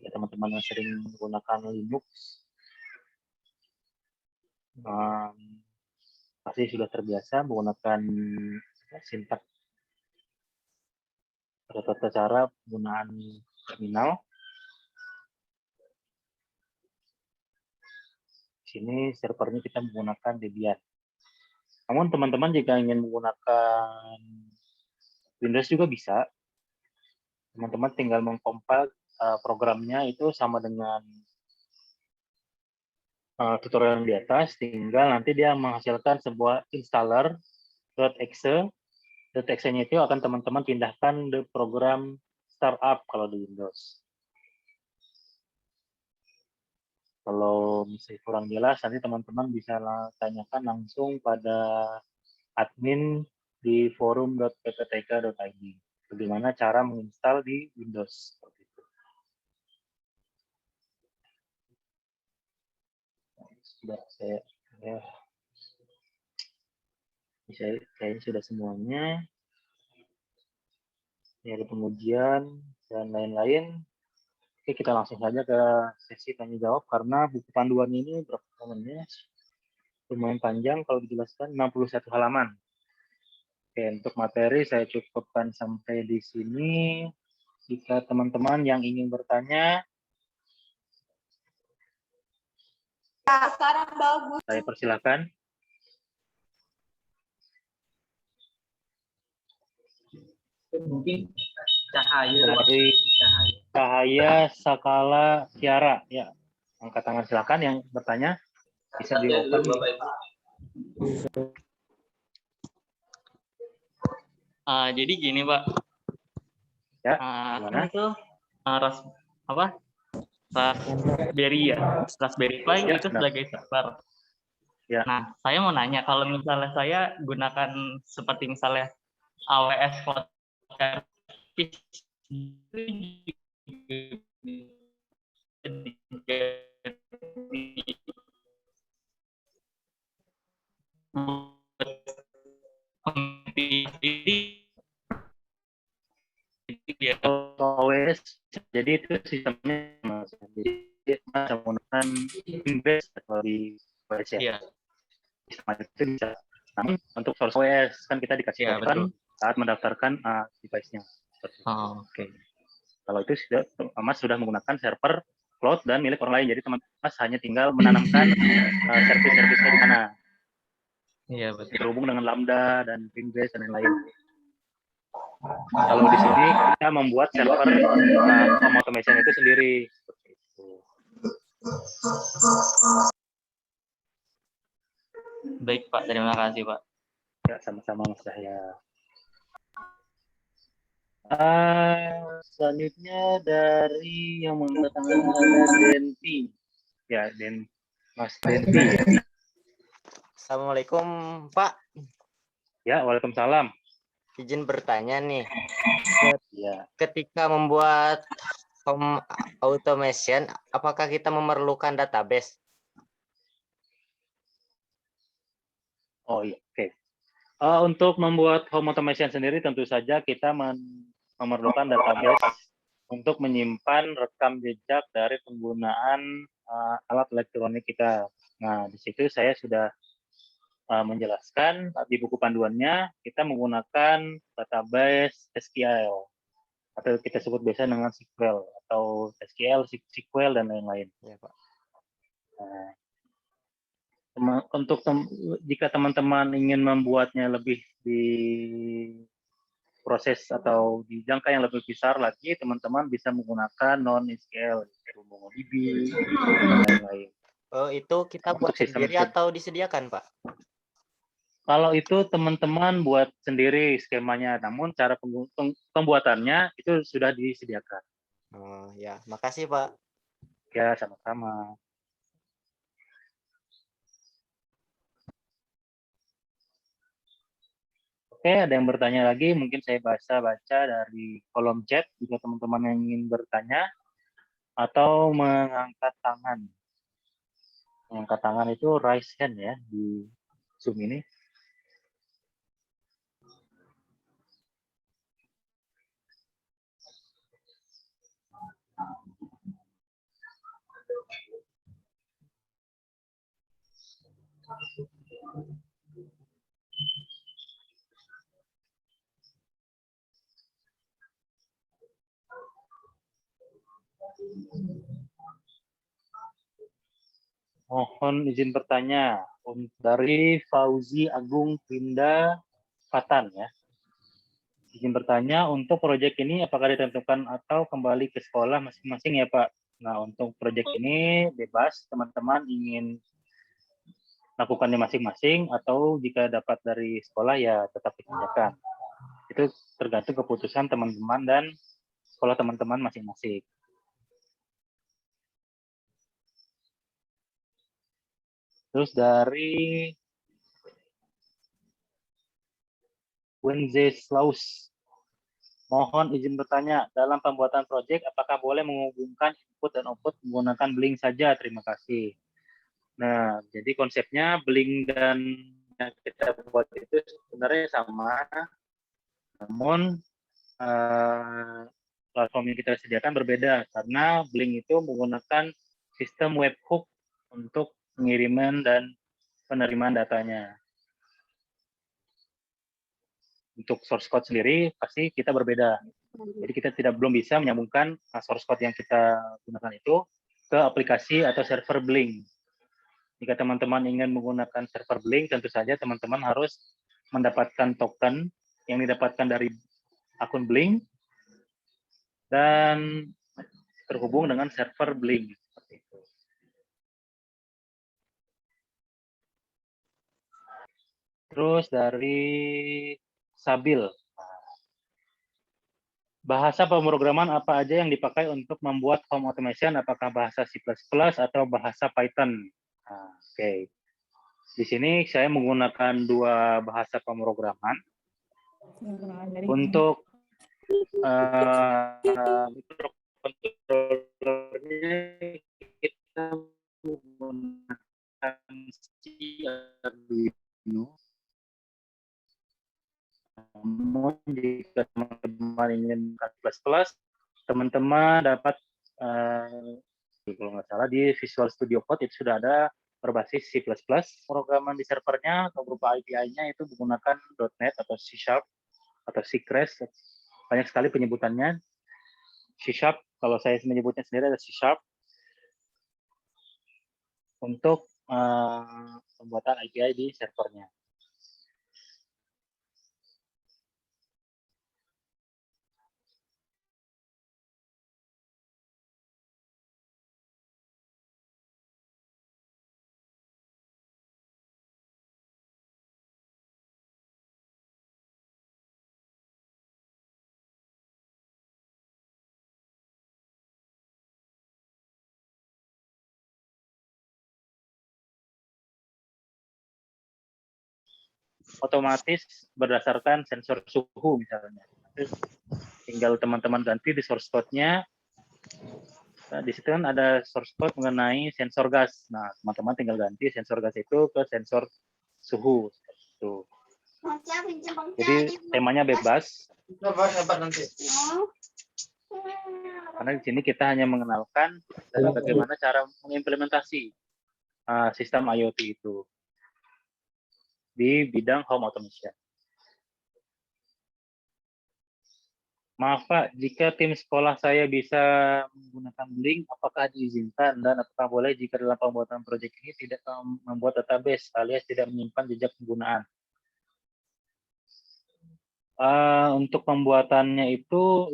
Ya, teman-teman yang sering menggunakan Linux, pasti sudah terbiasa menggunakan sintak atau tata cara penggunaan terminal. Di sini servernya kita menggunakan Debian. Namun teman-teman jika ingin menggunakan Windows juga bisa. Teman-teman tinggal mengcompile programnya itu sama dengan tutorial yang di atas, tinggal nanti dia menghasilkan sebuah installer .exe. .exe-nya itu akan teman-teman pindahkan di program startup kalau di Windows. Kalau misalnya kurang jelas, nanti teman-teman bisa tanyakan langsung pada admin di forum.pptk.id. Bagaimana cara menginstal di Windows. Seperti itu. Sudah kayaknya sudah semuanya. Ini ada pengujian dan lain-lain. Oke, kita langsung saja ke sesi tanya jawab karena buku panduan ini berapa halamannya? Lumayan panjang kalau dijelaskan 61 halaman. Oke, untuk materi saya cukupkan sampai di sini. Jika teman-teman yang ingin bertanya, sekarang bagus. saya persilakan. Mungkin Cahaya. Dari Cahaya Sakala Tiara, ya. Angkat tangan silakan yang bertanya. Bisa di-open. Jadi gini Pak. Ya, Kan itu Raspberry ya, Raspberry Pi Ya, itu benar. sebagai server. Ya. Nah, saya mau nanya kalau misalnya saya gunakan seperti misalnya AWS Cloud Service itu OS, jadi itu sistemnya Mas. Jadi bisa menggunakan Inbase atau di OS ya. Iya. Sistem itu bisa. Namun untuk source OS kan kita dikasih Iya, token saat mendaftarkan device-nya. Oh, oke. Kalau itu sudah Mas sudah menggunakan server cloud dan milik orang lain. Jadi teman-teman Mas hanya tinggal menanamkan servis-servisnya di sana. Iya, betul. Terhubung dengan Lambda dan Inbase dan lain-lain. Kalau di sini kita membuat server home automation itu sendiri. Seperti itu. Baik Pak, terima kasih Pak. Ya, sama-sama Mas Cahya. Selanjutnya dari yang mengangkat tangan ada Denti. Ya, Mas Denti. Assalamualaikum Pak. Ya, waalaikumsalam. Izin bertanya nih. Ya. Ketika membuat home automation, apakah kita memerlukan database? Oh iya, oke. Untuk membuat home automation sendiri tentu saja kita memerlukan database untuk menyimpan rekam jejak dari penggunaan alat elektronik kita. Nah, di situ saya sudah menjelaskan di buku panduannya kita menggunakan database SQL atau kita sebut biasa dengan SQL atau SQL, SQL dan lain-lain. Ya, Pak. Nah, jika teman-teman ingin membuatnya lebih di proses atau di jangka yang lebih besar lagi, teman-teman bisa menggunakan non-SQL, MongoDB dan lain-lain. Oh, itu kita buat sendiri atau disediakan, Pak? Kalau itu teman-teman buat sendiri skemanya, namun cara pembuatannya itu sudah disediakan. Oh ya, makasih Pak. Ya, sama-sama. Oke, ada yang bertanya lagi? Mungkin saya baca dari kolom chat jika teman-teman yang ingin bertanya atau mengangkat tangan. Mengangkat tangan itu raise hand ya di Zoom ini. Mohon izin bertanya dari Fauzi Agung Pinda Fatan ya. Izin bertanya, untuk proyek ini apakah ditentukan atau kembali ke sekolah masing-masing ya Pak? Nah, untuk proyek ini bebas, teman-teman ingin lakukannya masing-masing atau jika dapat dari sekolah ya tetap dikerjakan. Itu tergantung keputusan teman-teman dan sekolah teman-teman masing-masing. Terus dari Wenceslaus, mohon izin bertanya, dalam pembuatan proyek apakah boleh menghubungkan input dan output menggunakan Blink saja? Terima kasih. Nah, jadi konsepnya Blink dan yang kita buat itu sebenarnya sama, namun platform yang kita sediakan berbeda karena Blink itu menggunakan sistem webhook untuk pengiriman dan penerimaan datanya. Untuk source code sendiri pasti kita berbeda. Jadi kita belum bisa menyambungkan source code yang kita gunakan itu ke aplikasi atau server Blink. Jika teman-teman ingin menggunakan server Blink, tentu saja teman-teman harus mendapatkan token yang didapatkan dari akun Blink dan terhubung dengan server Blink. Terus dari Sabil, bahasa pemrograman apa aja yang dipakai untuk membuat home automation? Apakah bahasa C++ atau bahasa Python? Oke. Di sini saya menggunakan dua bahasa pemrograman. Untuk microcontrollernya kita menggunakan C Arduino. Namun jika teman-teman ingin plus, teman-teman dapat kalau nggak salah di Visual Studio Code itu sudah ada berbasis C++. Programan di servernya atau berupa API-nya itu menggunakan .NET atau C# atau C Crash. Banyak sekali penyebutannya. C#, kalau saya menyebutnya sendiri ada C# untuk pembuatan API di servernya. Otomatis berdasarkan sensor suhu misalnya. Terus tinggal teman-teman ganti di source code-nya. Nah, di situ kan ada source code mengenai sensor gas. Nah, teman-teman tinggal ganti sensor gas itu ke sensor suhu. Tuh. Jadi temanya bebas. Karena di sini kita hanya mengenalkan bagaimana cara mengimplementasi sistem IoT itu di bidang home automation. Maaf Pak, jika tim sekolah saya bisa menggunakan Blink, apakah diizinkan dan apakah boleh jika dalam pembuatan proyek ini tidak membuat database alias tidak menyimpan jejak penggunaan? Untuk pembuatannya itu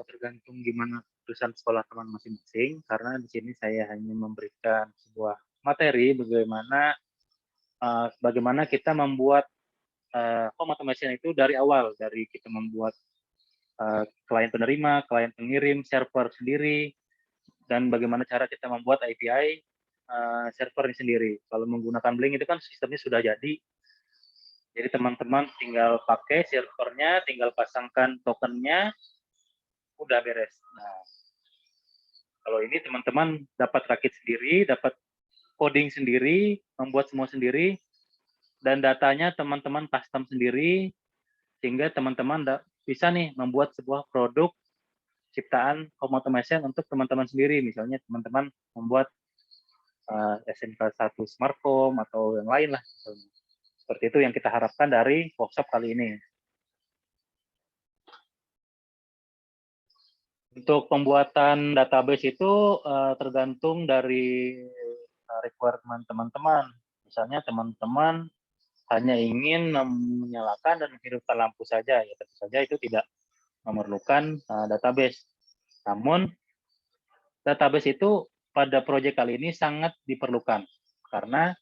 tergantung gimana keputusan sekolah teman masing-masing, karena di sini saya hanya memberikan sebuah materi bagaimana bagaimana kita membuat home automation itu dari awal, dari kita membuat klien penerima, klien pengirim, server sendiri, dan bagaimana cara kita membuat API server ini sendiri. Kalau menggunakan Blink itu kan sistemnya sudah jadi teman-teman tinggal pakai servernya, tinggal pasangkan tokennya, udah beres. Nah, kalau ini teman-teman dapat rakit sendiri, dapat coding sendiri, membuat semua sendiri, dan datanya teman-teman custom sendiri, sehingga teman-teman bisa nih membuat sebuah produk ciptaan home automation untuk teman-teman sendiri. Misalnya teman-teman membuat SMK 1 smart home atau yang lain lah. Seperti itu yang kita harapkan dari workshop kali ini. Untuk pembuatan database itu tergantung dari requirement teman-teman. Misalnya teman-teman hanya ingin menyalakan dan menghidupkan lampu saja, ya tentu saja itu tidak memerlukan database. Namun database itu pada proyek kali ini sangat diperlukan karena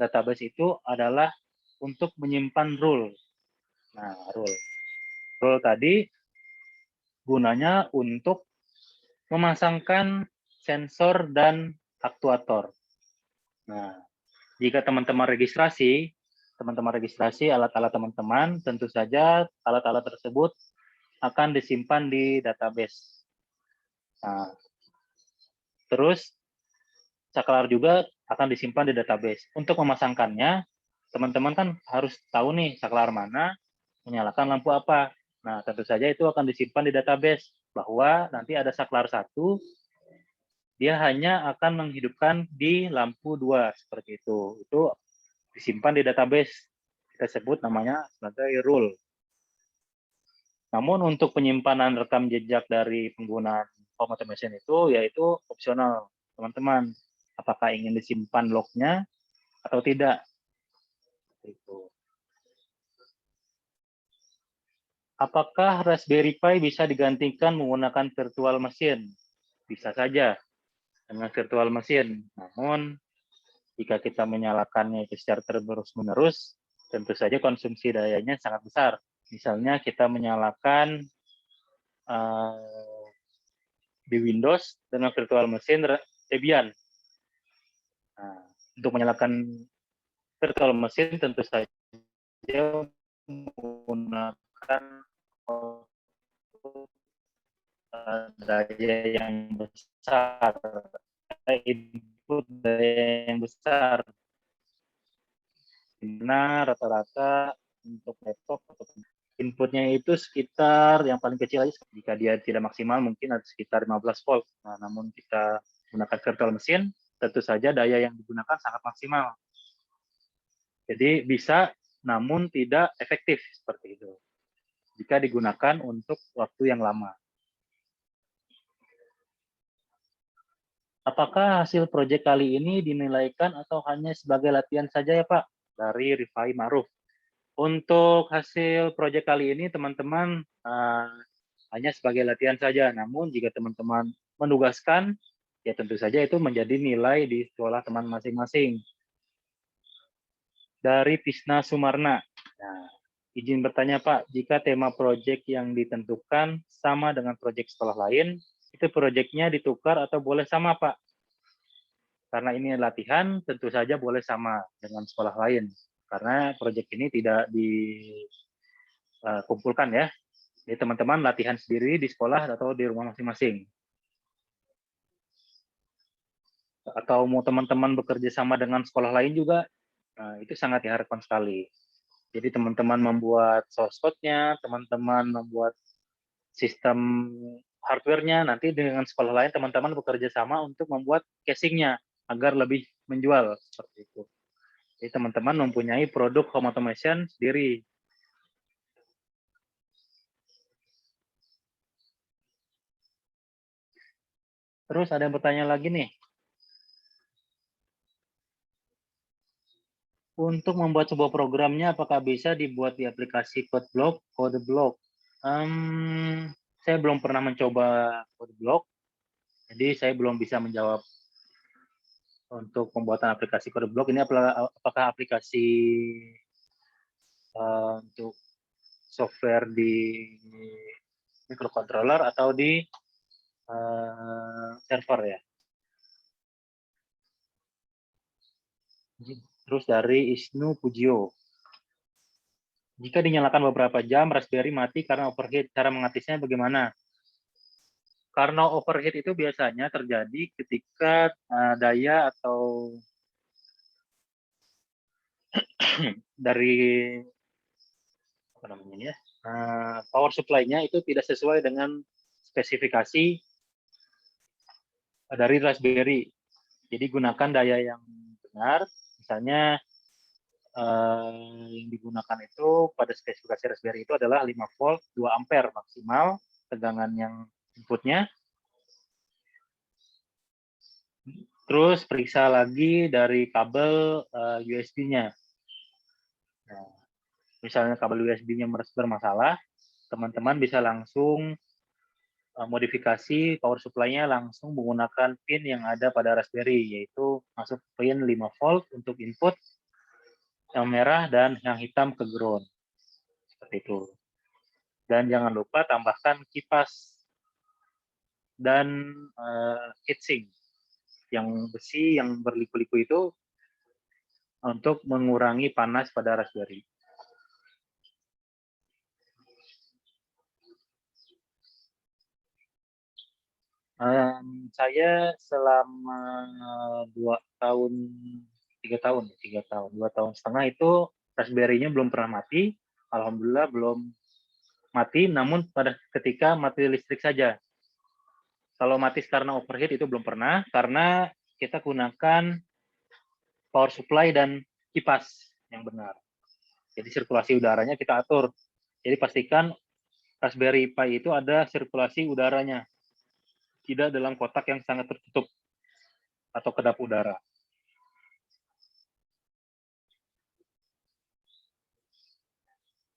database itu adalah untuk menyimpan rule. Nah, rule tadi gunanya untuk memasangkan sensor dan aktuator. Nah, jika teman-teman registrasi alat-alat teman-teman, tentu saja alat-alat tersebut akan disimpan di database. Nah, terus saklar juga akan disimpan di database. Untuk memasangkannya, teman-teman kan harus tahu nih saklar mana, menyalakan lampu apa. Nah, tentu saja itu akan disimpan di database bahwa nanti ada saklar 1, dia hanya akan menghidupkan di lampu 2 seperti itu. Itu disimpan di database. Kita sebut namanya sebagai rule. Namun untuk penyimpanan rekam jejak dari penggunaan home automation itu yaitu opsional, teman-teman. Apakah ingin disimpan lognya atau tidak? Itu. Apakah Raspberry Pi bisa digantikan menggunakan virtual machine? Bisa saja dengan virtual machine. Namun, jika kita menyalakannya itu secara terus-menerus, tentu saja konsumsi dayanya sangat besar. Misalnya kita menyalakan di Windows dengan virtual machine Debian. Nah, untuk menyalakan virtual machine tentu saja menggunakan daya yang besar, input daya yang besar. Dimana rata-rata untuk laptop atau inputnya itu sekitar yang paling kecil aja, jika dia tidak maksimal mungkin ada sekitar 15 volt. Nah, namun kita gunakan virtual machine, tentu saja daya yang digunakan sangat maksimal. Jadi bisa, namun tidak efektif seperti itu jika digunakan untuk waktu yang lama. Apakah hasil proyek kali ini dinilaikan atau hanya sebagai latihan saja ya Pak? Dari Rifai Maruf. Untuk hasil proyek kali ini teman-teman hanya sebagai latihan saja. Namun jika teman-teman menugaskan, ya tentu saja itu menjadi nilai di sekolah teman masing-masing. Dari Tisna Sumarna. Nah, izin bertanya Pak, jika tema proyek yang ditentukan sama dengan proyek sekolah lain, itu proyeknya ditukar atau boleh sama Pak? Karena ini latihan, tentu saja boleh sama dengan sekolah lain. Karena proyek ini tidak dikumpulkan ya. Jadi teman-teman latihan sendiri di sekolah atau di rumah masing-masing. Atau mau teman-teman bekerja sama dengan sekolah lain juga, itu sangat diharapkan sekali. Jadi teman-teman membuat source code-nya, teman-teman membuat sistem hardware-nya, nanti dengan sekolah lain teman-teman bekerja sama untuk membuat casing-nya agar lebih menjual seperti itu. Jadi teman-teman mempunyai produk home automation sendiri. Terus ada yang bertanya lagi nih. Untuk membuat sebuah programnya, apakah bisa dibuat di aplikasi kode block? Saya belum pernah mencoba kode block, jadi saya belum bisa menjawab untuk pembuatan aplikasi kode blok ini apakah aplikasi untuk software di microcontroller atau di server ya. Terus dari Isnu Pujio. Jika dinyalakan beberapa jam, Raspberry mati karena overheat. Cara mengatasinya bagaimana? Karena overheat itu biasanya terjadi ketika daya atau dari apa namanya ya, power supply-nya itu tidak sesuai dengan spesifikasi dari Raspberry. Jadi gunakan daya yang benar. Misalnya yang digunakan itu pada spesifikasi Raspberry itu adalah 5 volt 2 ampere maksimal tegangan yang inputnya. Terus periksa lagi dari kabel USB-nya. Nah, misalnya kabel USB-nya bermasalah, teman-teman bisa langsung modifikasi power supply-nya langsung menggunakan pin yang ada pada Raspberry, yaitu masuk pin 5 volt untuk input, yang merah dan yang hitam ke ground. Seperti itu. Dan jangan lupa tambahkan kipas dan heatsink yang besi yang berliku-liku itu untuk mengurangi panas pada Raspberry. Saya selama 2 tahun, 3 tahun, 2 tahun setengah itu Raspberry-nya belum pernah mati. Alhamdulillah belum mati, namun pada ketika mati listrik saja. Kalau mati karena overheat itu belum pernah, karena kita gunakan power supply dan kipas yang benar. Jadi sirkulasi udaranya kita atur. Jadi pastikan Raspberry Pi itu ada sirkulasi udaranya, tidak dalam kotak yang sangat tertutup atau kedap udara.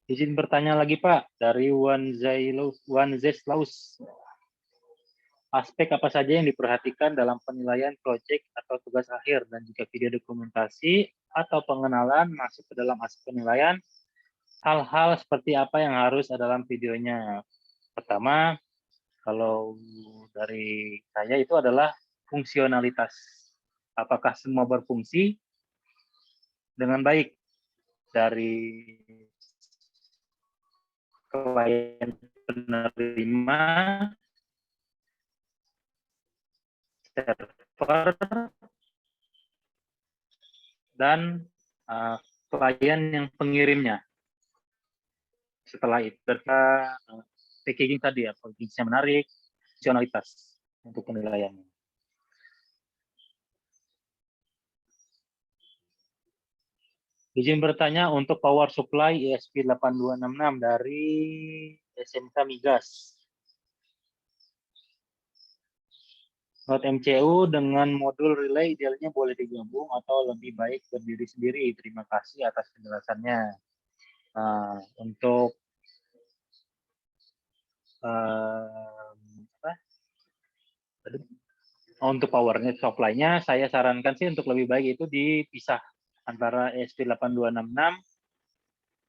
Izin bertanya lagi Pak, dari Wanzeslaus. Aspek apa saja yang diperhatikan dalam penilaian proyek atau tugas akhir, dan jika video dokumentasi atau pengenalan masuk ke dalam aspek penilaian, hal-hal seperti apa yang harus ada dalam videonya? Pertama, kalau dari saya itu adalah fungsionalitas. Apakah semua berfungsi dengan baik dari klien penerima, server, dan klien yang pengirimnya. Setelah itu, packaging tadi ya, packagingnya menarik, fungsionalitas untuk penilaiannya. Izin bertanya untuk power supply ESP8266 dari SMK Migas. Node MCU dengan modul relay idealnya boleh digabung atau lebih baik berdiri sendiri. Terima kasih atas penjelasannya. Untuk untuk powernya supply-nya saya sarankan sih untuk lebih baik itu dipisah antara ESP8266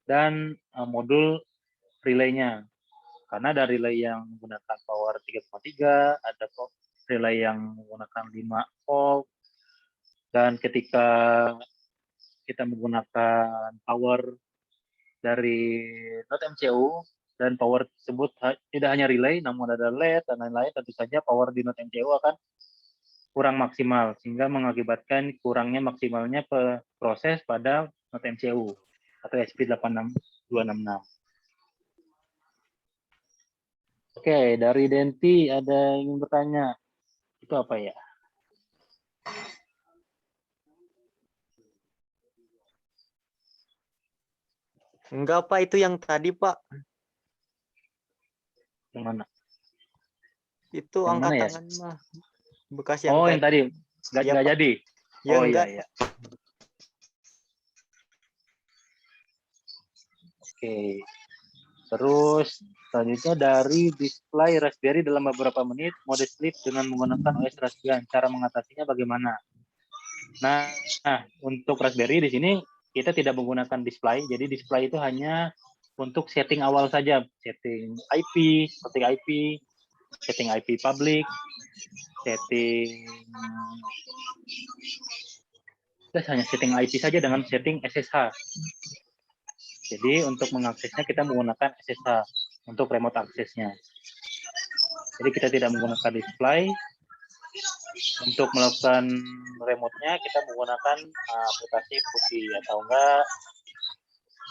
dan modul relay-nya. Karena ada relay yang menggunakan power 3,3, ada relay yang menggunakan 5 volt, dan ketika kita menggunakan power dari Node MCU dan power tersebut tidak hanya relay, namun ada LED dan lain-lain, tentu saja power di Node MCU akan kurang maksimal, sehingga mengakibatkan kurangnya maksimalnya proses pada Node MCU atau ESP8266. Oke, dari Denti ada yang ingin bertanya. Itu apa ya? Enggak, Pak, itu yang tadi, Pak. Yang mana? Itu Yang angkat mana ya? tangan mah. Bekas yang Oh, yang tadi. Nggak Iya, Pak. jadi? Ya, Oh enggak. iya. Oke. Terus selanjutnya dari display Raspberry dalam beberapa menit, mode sleep dengan menggunakan OS Raspbian. Cara mengatasinya bagaimana? Nah, untuk Raspberry di sini kita tidak menggunakan display. Jadi display itu hanya untuk setting awal saja, setting IP, setting IP public, setting kita hanya setting IP saja dengan setting SSH. Jadi untuk mengaksesnya kita menggunakan SSH untuk remote aksesnya. Jadi kita tidak menggunakan display. Untuk melakukan remote-nya kita menggunakan aplikasi PuTTY atau enggak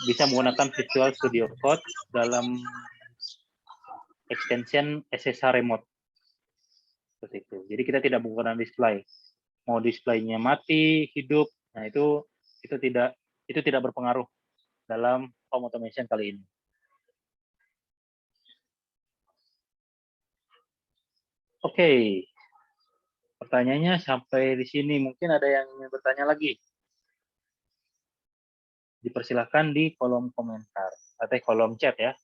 bisa menggunakan Visual Studio Code dalam extension SSH remote. Seperti itu. Jadi kita tidak menggunakan display. Mau displaynya mati, hidup, nah itu tidak berpengaruh dalam home automation kali ini. Oke. Pertanyaannya sampai di sini. Mungkin ada yang ingin bertanya lagi. Dipersilahkan di kolom komentar atau kolom chat ya.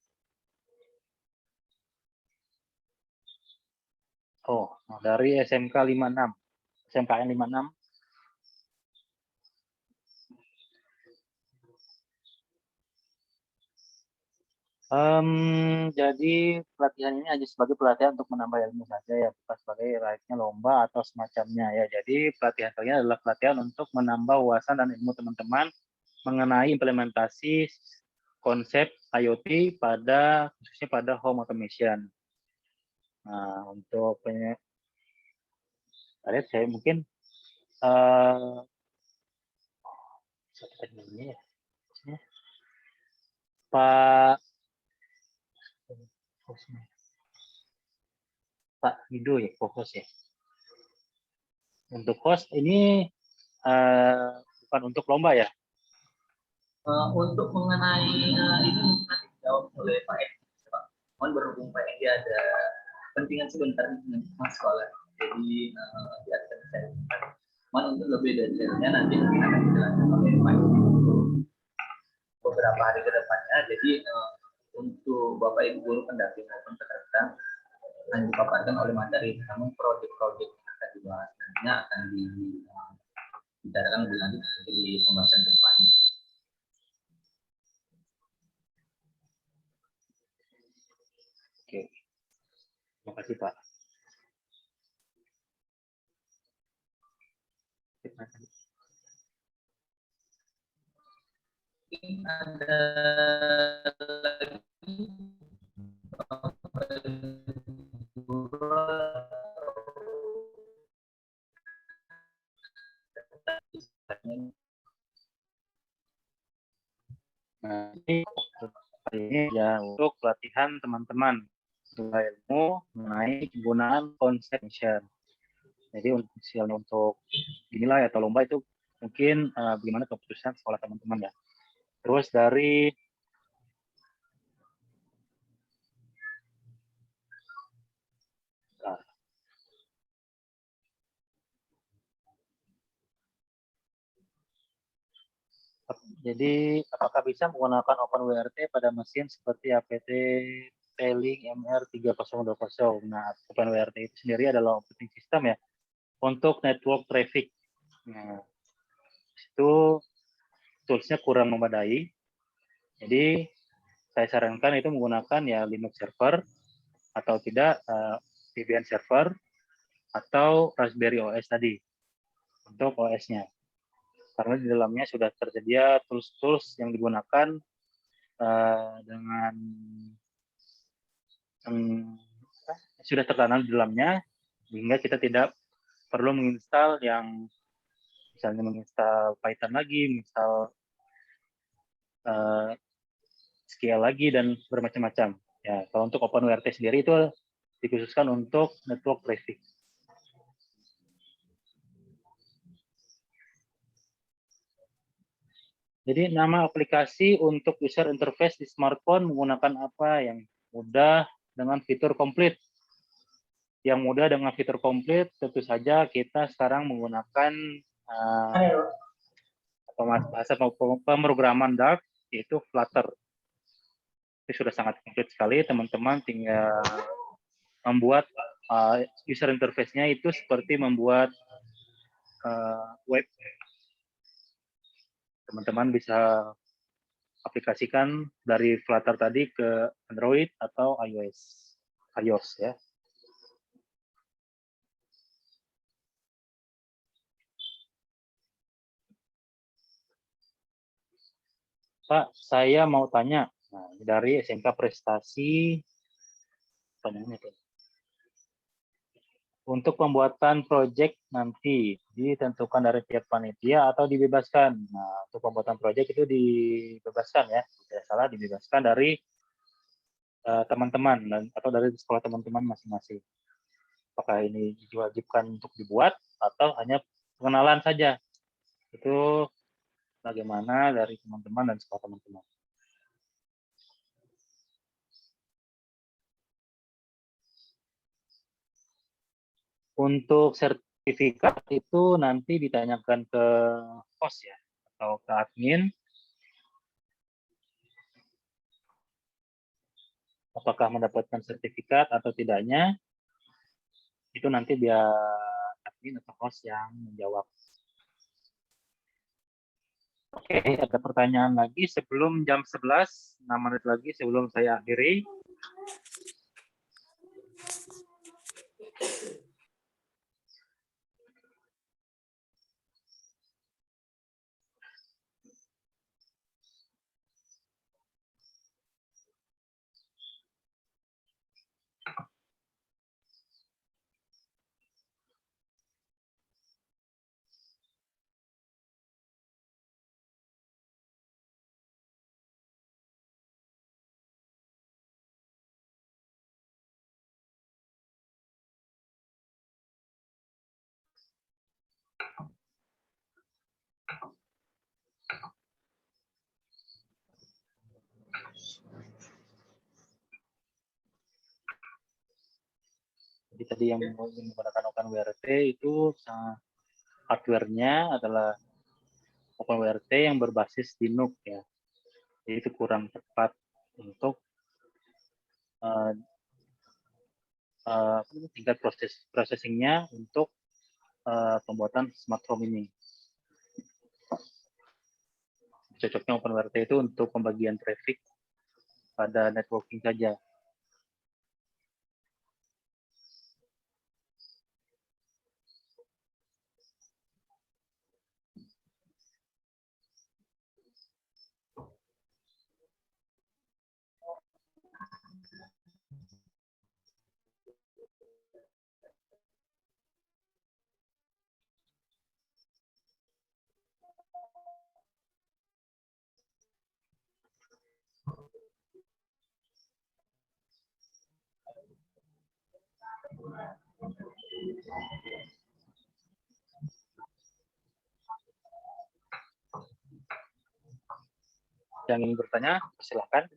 Oh, dari SMK 56. SMKN 56. Jadi pelatihan ini hanya sebagai pelatihan untuk menambah ilmu saja ya, bukan sebagai layaknya lomba atau semacamnya ya. Jadi pelatihan kali ini adalah pelatihan untuk menambah wawasan dan ilmu teman-teman mengenai implementasi konsep IoT khususnya pada home automation. Nah, untuk saya mungkin Pak Yudo ya, host ya. Untuk host ini bukan untuk lomba ya? Untuk mengenai ini mungkin nanti dijawab oleh Pak Edi. Mohon berhubung Pak Edi ada pentingan sebentar dengan sekolah. Jadi biarkan saya. Mohon untuk lebih detailnya nanti akan dijelaskan oleh Pak Edi beberapa hari ke depannya. Jadi untuk Bapak Ibu guru pendamping maupun peserta akan dipaparkan oleh materi, namun proyek-proyek yang akan dibahas nantinya akan dibicarakan lebih lanjut di pembahasan ke depannya. Oke, terima kasih Pak. Ada Nah, ini ya untuk pelatihan teman-teman ilmu mengenai penggunaan konsep mission. Jadi untuk dinilai atau lomba itu mungkin bagaimana keputusan sekolah teman-teman ya. Terus dari jadi apakah bisa menggunakan OpenWRT pada mesin seperti APT P-Link MR3020? Nah, OpenWRT itu sendiri adalah operating system ya untuk network traffic. Nah, itu toolsnya kurang memadai. Jadi saya sarankan itu menggunakan ya Linux server atau tidak Debian server atau Raspberry OS tadi untuk OS-nya. Karena di dalamnya sudah tersedia tools-tools yang digunakan dengan sudah tertanam di dalamnya, sehingga kita tidak perlu menginstal yang misalnya menginstal Python lagi, menginstal SQL lagi dan bermacam-macam. Ya, kalau untuk OpenWRT sendiri itu dikhususkan untuk network traffic. Jadi nama aplikasi untuk user interface di smartphone menggunakan apa yang mudah dengan fitur komplit. Yang mudah dengan fitur komplit tentu saja kita sekarang menggunakan bahasa pemrograman Dart yaitu Flutter. Itu sudah sangat komplit sekali, teman-teman tinggal membuat user interface-nya itu seperti membuat web. Teman-teman bisa aplikasikan dari Flutter tadi ke Android atau iOS ya. Pak, saya mau tanya, nah, dari SMK Prestasi, pertanyaannya itu. Untuk pembuatan proyek nanti ditentukan dari tiap panitia atau dibebaskan. Nah, untuk pembuatan proyek itu dibebaskan ya, tidak salah dibebaskan dari teman-teman atau dari sekolah teman-teman masing-masing. Apakah ini diwajibkan untuk dibuat atau hanya pengenalan saja? Itu bagaimana dari teman-teman dan sekolah teman-teman. Untuk sertifikat itu nanti ditanyakan ke host ya, atau ke admin. Apakah mendapatkan sertifikat atau tidaknya, itu nanti biar admin atau host yang menjawab. Oke, ada pertanyaan lagi sebelum jam 11, 6 menit lagi sebelum saya akhiri. Jadi tadi yang menggunakan OpenWRT itu hardware-nya adalah OpenWRT yang berbasis Linux ya. Jadi itu kurang tepat untuk tingkat processing-nya untuk pembuatan smart home ini. Cocoknya OpenWRT itu untuk pembagian traffic pada networking saja. Yang ingin bertanya, silakan.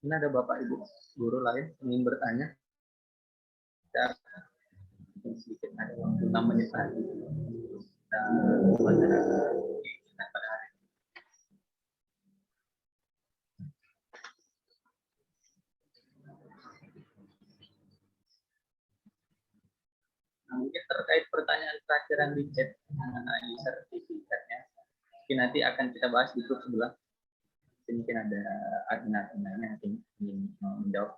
Ini ada Bapak Ibu guru lain ingin bertanya. Kita sedikit ada waktu 6 menit lagi. Kita pada hari ini. Nah, mungkin terkait pertanyaan terakhir yang di chat mengenai sertifikatnya, mungkin nanti akan kita bahas di grup sebelah. Mungkin ada admin yang ingin menjawab.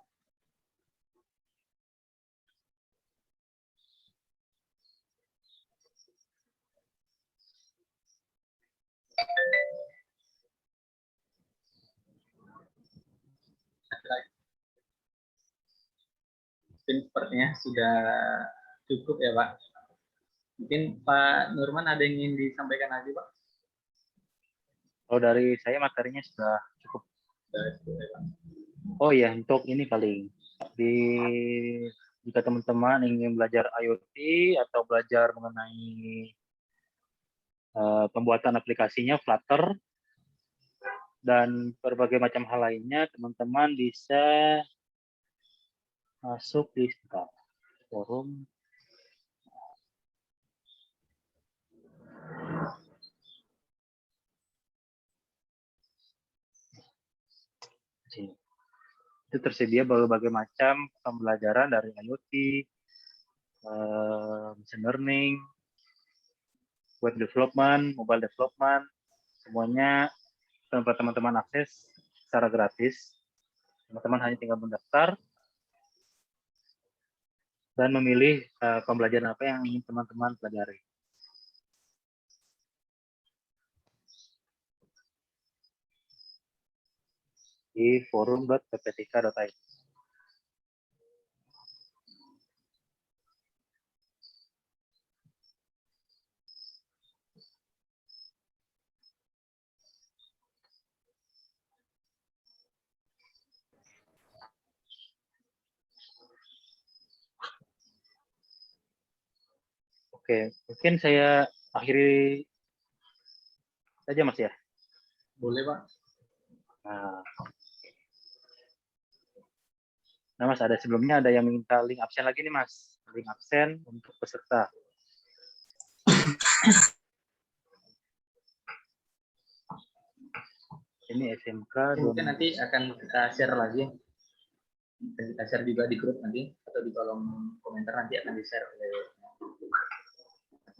Mungkin sepertinya sudah cukup ya Pak. Mungkin Pak Nurman ada yang ingin disampaikan lagi Pak? Kalau dari saya materinya sudah cukup. Oh ya, untuk ini paling jika teman-teman ingin belajar IoT atau belajar mengenai pembuatan aplikasinya Flutter dan berbagai macam hal lainnya, teman-teman bisa masuk di forum Itu tersedia berbagai macam pembelajaran dari IoT, machine learning, web development, mobile development, semuanya tempat teman-teman akses secara gratis. Teman-teman hanya tinggal mendaftar dan memilih pembelajaran apa yang ingin teman-teman pelajari. Di forum.pptk.id. Oke, mungkin saya akhiri saja Mas ya. Boleh Pak. Nah Mas, sebelumnya ada yang minta link absen lagi nih Mas. Link absen untuk peserta. Ini SMK. Mungkin nanti akan kita share lagi. Dan kita share juga di grup nanti atau di kolom komentar nanti akan di-share oleh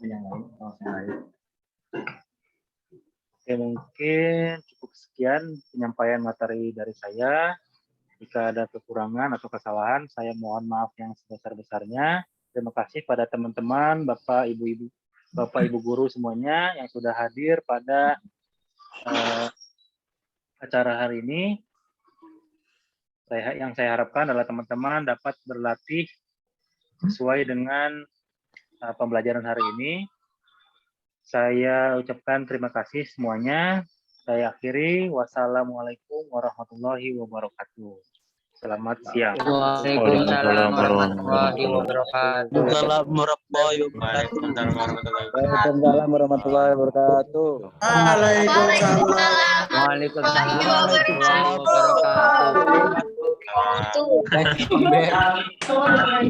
yang lain. Oke, mungkin cukup sekian penyampaian materi dari saya. Jika ada kekurangan atau kesalahan, saya mohon maaf yang sebesar-besarnya. Terima kasih pada teman-teman, Bapak, Ibu guru semuanya yang sudah hadir pada acara hari ini. Yang saya harapkan adalah teman-teman dapat berlatih sesuai dengan pembelajaran hari ini. Saya ucapkan terima kasih semuanya. Saya akhiri. Wassalamualaikum warahmatullahi wabarakatuh. Selamat siang. Waalaikumsalam warahmatullahi wabarakatuh. Waalaikumsalam warahmatullahi wabarakatuh. Waalaikumsalam warahmatullahi wabarakatuh. Waalaikumsalam warahmatullahi wabarakatuh.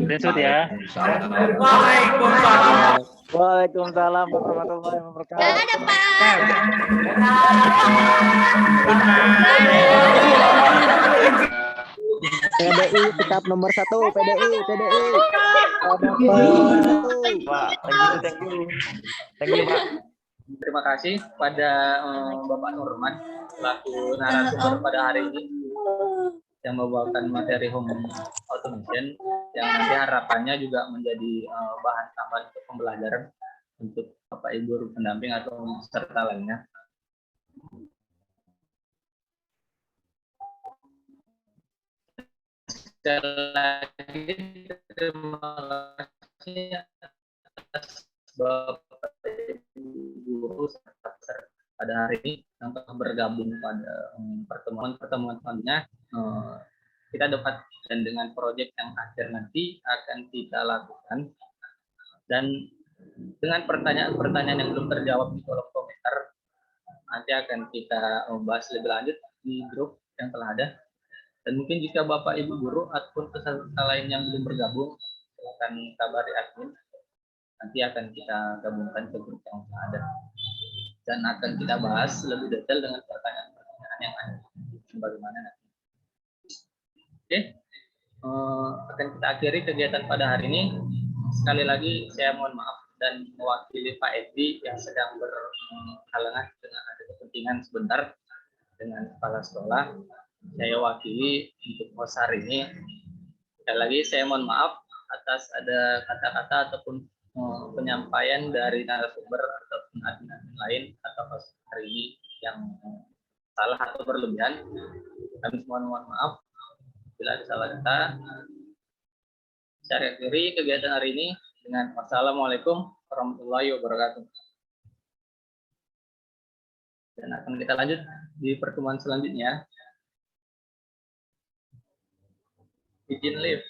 Besok ya. Waalaikumsalam warahmatullahi wabarakatuh. Dadah, Pak. PDI tetap nomor 1. PDI. Pak, thank you Pak. Terima kasih pada Bapak Nurman selaku narasumber pada hari ini yang membawakan materi home automation yang nanti harapannya juga menjadi bahan tambahan untuk pembelajaran untuk Bapak Ibu guru pendamping atau peserta lainnya. Sekali lagi terima kasih atas Bapak Ibu guru serta peserta pada hari ini yang telah bergabung pada pertemuan selanjutnya. Kita dapat dan dengan proyek yang akhir nanti akan kita lakukan dan dengan pertanyaan-pertanyaan yang belum terjawab di kolom komentar nanti akan kita bahas lebih lanjut di grup yang telah ada. Dan mungkin jika Bapak Ibu guru ataupun peserta lain yang belum bergabung silakan kabari admin, nanti akan kita gabungkan ke grup yang telah ada dan akan kita bahas lebih detail dengan pertanyaan-pertanyaan yang ada bagaimana nanti. Oke, akan kita akhiri kegiatan pada hari ini. Sekali lagi saya mohon maaf dan mewakili Pak Edi yang sedang berhalangan dengan ada kepentingan sebentar dengan kepala sekolah. Saya wakili untuk host hari ini. Sekali lagi saya mohon maaf atas ada kata-kata ataupun penyampaian dari narasumber ataupun admin lain atau host hari ini yang salah atau berlebihan. Kami semua mohon maaf bila ada salah kata. Saya akhiri kegiatan hari ini dengan wassalamualaikum warahmatullahi wabarakatuh. Dan akan kita lanjut di pertemuan selanjutnya. Izin live.